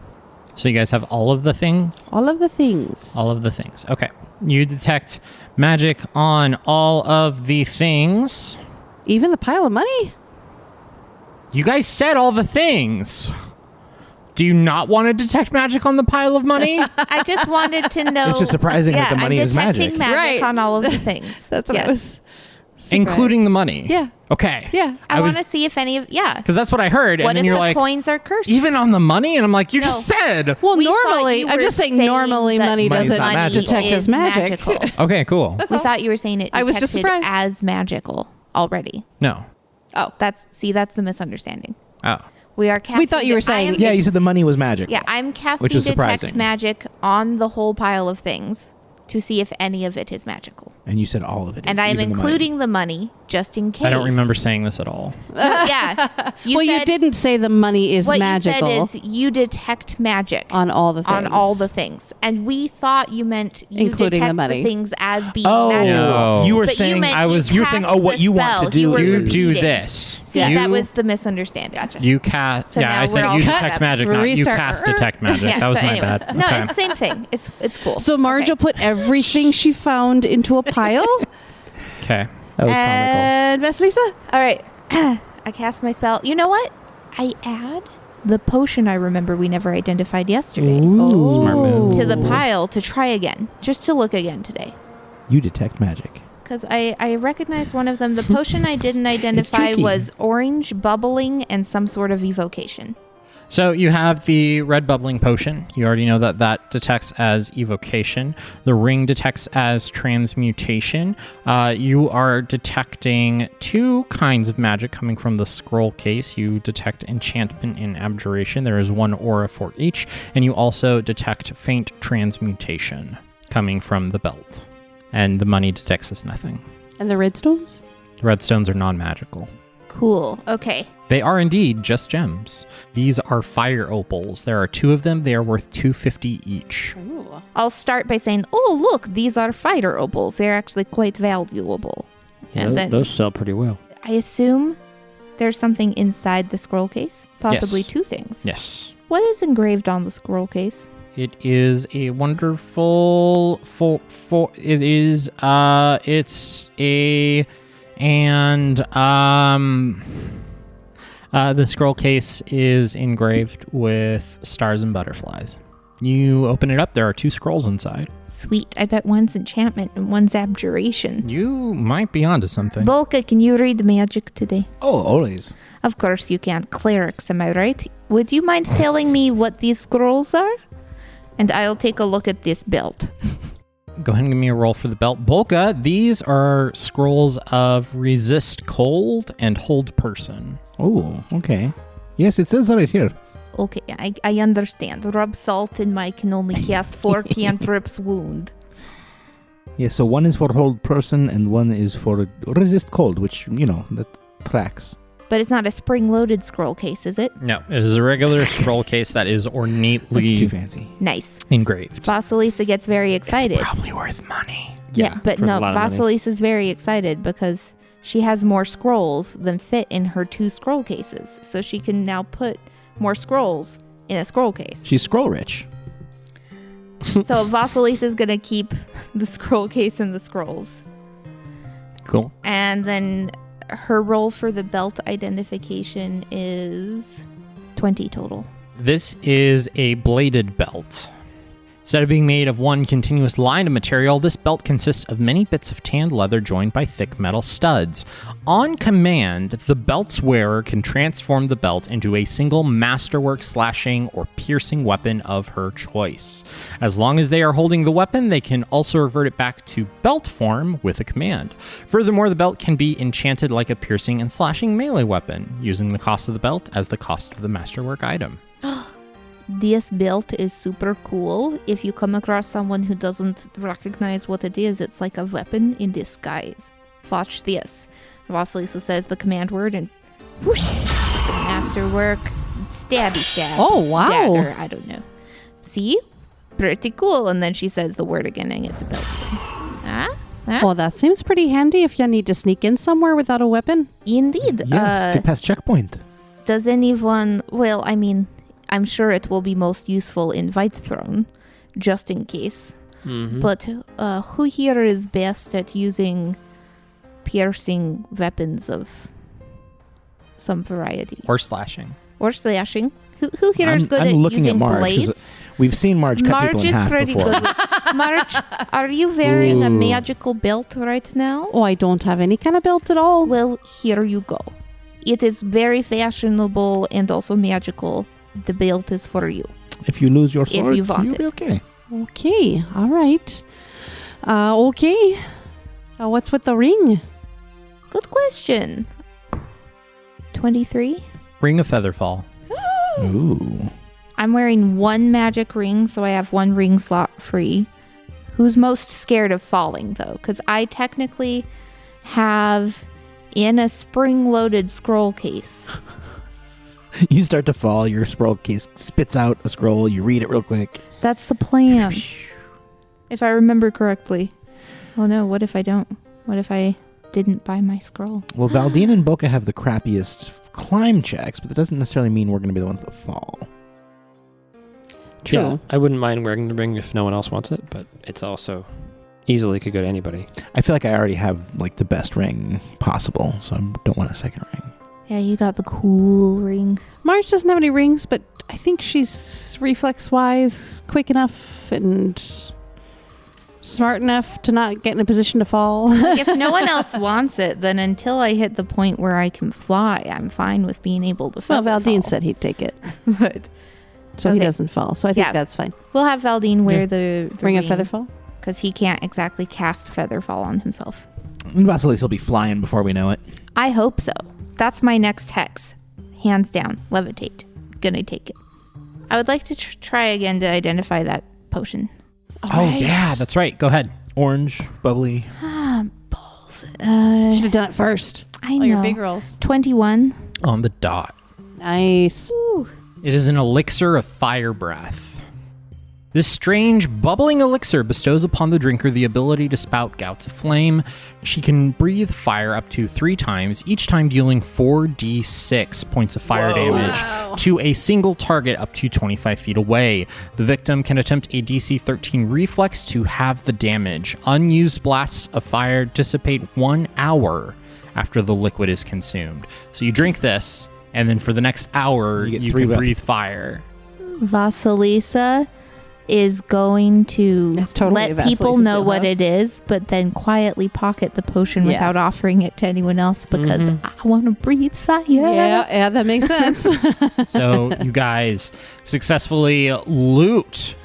So you guys have all of the things? All of the things. All of the things. Okay. You detect magic on all of the things. Even the pile of money? You guys said all the things. Do you not want to detect magic on the pile of money? I just wanted to know. It's just surprising that the money is magic. I'm detecting magic Right. on all of the things. That's what I was surprised. Including the money? Yeah. Okay. Yeah. I want to see if any of... Yeah. Because that's what I heard. What And then if you're the like, coins are cursed? even on the money? And I'm like, you just said. Well, We thought normally, you I'm were just saying saying normally that money Money's doesn't not magical. detect as is magic. magical. Okay, cool. We thought you were saying it I was just detected surprised. as magical already. No. That's the misunderstanding. Oh. We are casting... We thought you were saying- Yeah, you said the money was magic. Yeah, I'm casting Which is detect surprising. magic on the whole pile of things to see if any of it is magical. And you said all of it. And is, I am even the money. including the money just in case. I don't remember saying this at all. Yeah. You didn't say the money is what magical you said is you detect magic on all the things. on all the things. And we thought you meant you Including detect the money. things as being Oh, magical. No. you were But saying meant you were saying, cast oh, what the you want to spell. do were You is- do reading. this. See, you, that was the misunderstanding. Gotcha. You cast... So yeah, now I we're said all you caught detect up. magic, not you Restart. cast detect magic. That was so my anyways. bad. No, Okay. it's the same thing. It's cool. So Marge Okay. will put everything she found into a pile. Okay. That was comical. And Vasilisa? All right. I cast my spell. You know what? I add the potion I remember we never identified yesterday Smart move. to the pile to try again, just to look again today. You detect magic. Because I recognized one of them. The potion I didn't identify tricky. was orange, bubbling, and some sort of evocation. So you have the red bubbling potion. You already know that that detects as evocation. The ring detects as transmutation. You are detecting 2 kinds of magic coming from the scroll case. You detect enchantment and abjuration. There is 1 aura for each. And you also detect faint transmutation coming from the belt. And the money detects as nothing. And the red stones? The red stones are non-magical. Cool. Okay. They are indeed just gems. These are fire opals. There are 2 of them. They are worth $250 each. I'll start by saying, oh, look, these are fighter opals. They're actually quite valuable. Yeah, And then those sell pretty well. I assume there's something inside the scroll case, possibly Yes. 2 things. Yes. What is engraved on the scroll case? It is a wonderful it is it's a and the scroll case is engraved with stars and butterflies. You open it up, there are 2 scrolls inside. Sweet. I bet one's enchantment and one's abjuration. You might be onto something. Bolka, can you read magic today? Oh, always. Of course you can. Clerics, am I right? Would you mind telling me what these scrolls are? And I'll take a look at this belt. Go ahead and give me a roll for the belt. Bolka, these are scrolls of resist cold and hold person. Oh, okay. Yes, it says right here. Okay, I understand. Rub salt in my can only cast 4 cantrips wound. Yeah, so 1 is for hold person and 1 is for resist cold, which, that tracks. But it's not a spring-loaded scroll case, is it? No, it is a regular scroll case that is That's ornately too fancy. Nice. engraved. Vasilisa gets very excited. Probably worth money. Yeah, but for a no, lot of money. Vasilisa's very excited because she has more scrolls than fit in her 2 scroll cases. So she can now put more scrolls in a scroll case. She's scroll rich. So Vasilisa's going to keep the scroll case and the scrolls. Cool. And then her roll for the belt identification is 20 total. This is a bladed belt. Instead of being made of one continuous line of material, this belt consists of many bits of tanned leather joined by thick metal studs. On command, the belt's wearer can transform the belt into a single masterwork slashing or piercing weapon of her choice. As long as they are holding the weapon, they can also revert it back to belt form with a command. Furthermore, the belt can be enchanted like a piercing and slashing melee weapon, using the cost of the belt as the cost of the masterwork item. This belt is super cool. If you come across someone who doesn't recognize what it is, it's like a weapon in disguise. Watch this. Vasilisa says the command word and whoosh! Masterwork, stabby stab. Oh, wow. Dagger, I don't know. See? Pretty cool. And then she says the word again and it's a belt. Well, that seems pretty handy if you need to sneak in somewhere without a weapon. Indeed. Yes, get past checkpoint. Does anyone... Well, I mean... I'm sure it will be most useful in White Throne, just in case. Mm-hmm. But who here is best at using piercing weapons of some variety? Or slashing. Or slashing? Who here is good I'm at looking using at Marge, 'cause blades? We've seen Marge cut Marge people in is half pretty before. good. Marge, are you wearing a Ooh. magical belt right now? Oh, I don't have any kind of belt at all. Well, here you go. It is very fashionable and also magical. The belt is for you. If you lose your If sword, you want you'll be it. okay. Okay, all right. Okay. What's with the ring? Good question. 23? Ring of Featherfall. Ooh. I'm wearing one magic ring, so I have one ring slot free. Who's most scared of falling, though? Because I technically have in a spring-loaded scroll case. You start to fall, your scroll case spits out a scroll, you read it real quick. That's the plan. If I remember correctly. Oh no, what if I don't? What if I didn't buy my scroll? Well, Valdeen and Bolka have the crappiest climb checks, but that doesn't necessarily mean we're going to be the ones that fall. True. Yeah, I wouldn't mind wearing the ring if no one else wants it, but it's also easily could go to anybody. I feel like I already have like the best ring possible, so I don't want a second ring. Yeah, you got the cool ring. Marge doesn't have any rings, but I think she's reflex-wise quick enough and smart enough to not get in a position to fall. If no one else wants it, then until I hit the point where I can fly, I'm fine with being able to Well, feather Valdeen fall. said he'd take it, But so he Okay. doesn't fall. So I think Yeah. that's fine. we'll have Valdeen wear the Ring of Featherfall? because he can't exactly cast Featherfall on himself. And Vasilisa will be flying before we know it. I hope so. That's my next hex. Hands down. Levitate. Gonna take it. I would like to try again to identify that potion. Oh, yeah, that's right. Go ahead. Orange, bubbly. Balls. Should have done it first. I Oh, know. your big rolls. 21. On the dot. Nice. It is an elixir of fire breath. This strange, bubbling elixir bestows upon the drinker the ability to spout gouts of flame. She can breathe fire up to 3 times, each time dealing 4d6 points of fire damage to a single target up to 25 feet away. The victim can attempt a DC 13 reflex to halve the damage. Unused blasts of fire dissipate 1 hour after the liquid is consumed. So you drink this, and then for the next hour, You get you 3 can breath. breathe fire. Vasilisa is going to It's totally let Vasilisa's people know what wheelhouse. it is, but then quietly pocket the potion Yeah. without offering it to anyone else because I want to breathe fire. Yeah, that makes sense. So you guys successfully loot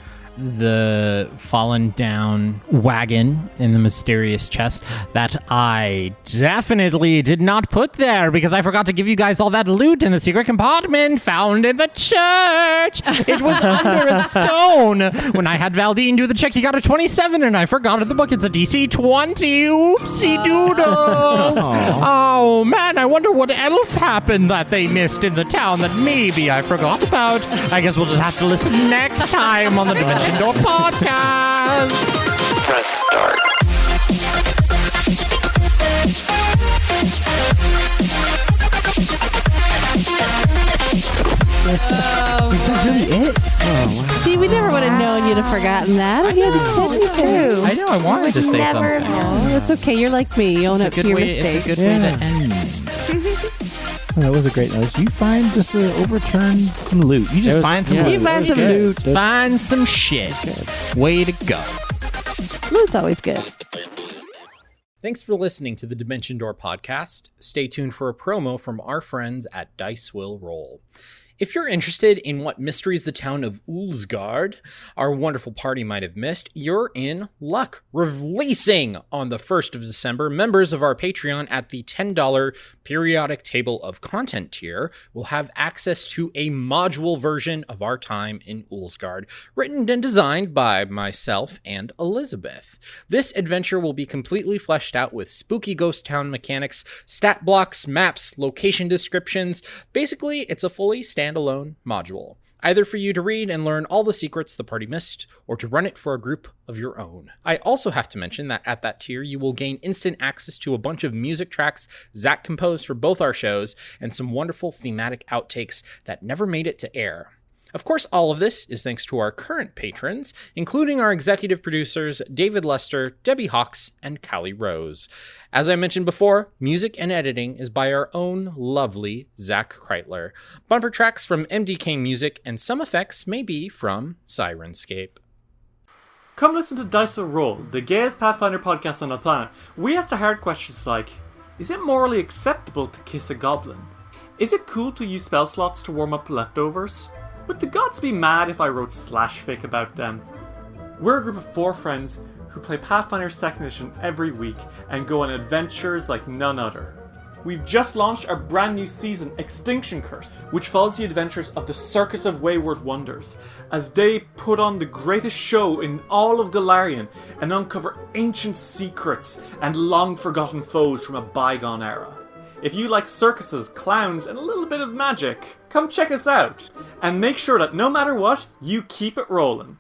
the fallen down wagon in the mysterious chest that I definitely did not put there because I forgot to give you guys all that loot in a secret compartment found in the church. It was under a stone. When I had Valdeen do the check, he got a 27 and I forgot in the book it's a DC 20. Oopsie doodles. Oh man, I wonder what else happened that they missed in the town that maybe I forgot about. I guess we'll just have to listen next time on the Dimension Door Podcast. Press start. Is that really it? See, we never would have known you'd have forgotten that. If you hadn't said anything. I know, I wanted to say never something. know. Oh, it's okay. You're like me. You own up to your mistakes. It's a good way to end. That was a great notice. You find just to overturn some loot. You just find some loot. You find some loot. Find some shit. Way to go. Loot's always good. Thanks for listening to the Dimension Door podcast. Stay tuned for a promo from our friends at Dice Will Roll. If you're interested in what mysteries the town of Ulsgaard, our wonderful party, might have missed, you're in luck. Releasing on the 1st of December, members of our Patreon at the $10 periodic table of content tier will have access to a module version of our time in Ulsgaard, written and designed by myself and Elizabeth. This adventure will be completely fleshed out with spooky ghost town mechanics, stat blocks, maps, location descriptions. Basically, it's a fully standalone module, either for you to read and learn all the secrets the party missed, or to run it for a group of your own. I also have to mention that at that tier, you will gain instant access to a bunch of music tracks Zac composed for both our shows, and some wonderful thematic outtakes that never made it to air. Of course, all of this is thanks to our current patrons, including our executive producers, David Lester, Debbie Hawks, and Callie Rose. As I mentioned before, music and editing is by our own lovely Zac Kreitler. Bumper tracks from MDK Music, and some effects may be from Syrinscape. Come listen to Dice Will Roll, the gayest Pathfinder podcast on the planet. We ask the hard questions like, is it morally acceptable to kiss a goblin? Is it cool to use spell slots to warm up leftovers? Would the gods be mad if I wrote slashfic about them? We're a group of 4 friends who play Pathfinder 2nd Edition every week and go on adventures like none other. We've just launched our brand new season, Extinction Curse, which follows the adventures of the Circus of Wayward Wonders, as they put on the greatest show in all of Golarion and uncover ancient secrets and long-forgotten foes from a bygone era. If you like circuses, clowns, and a little bit of magic, come check us out. And make sure that no matter what, you keep it rolling.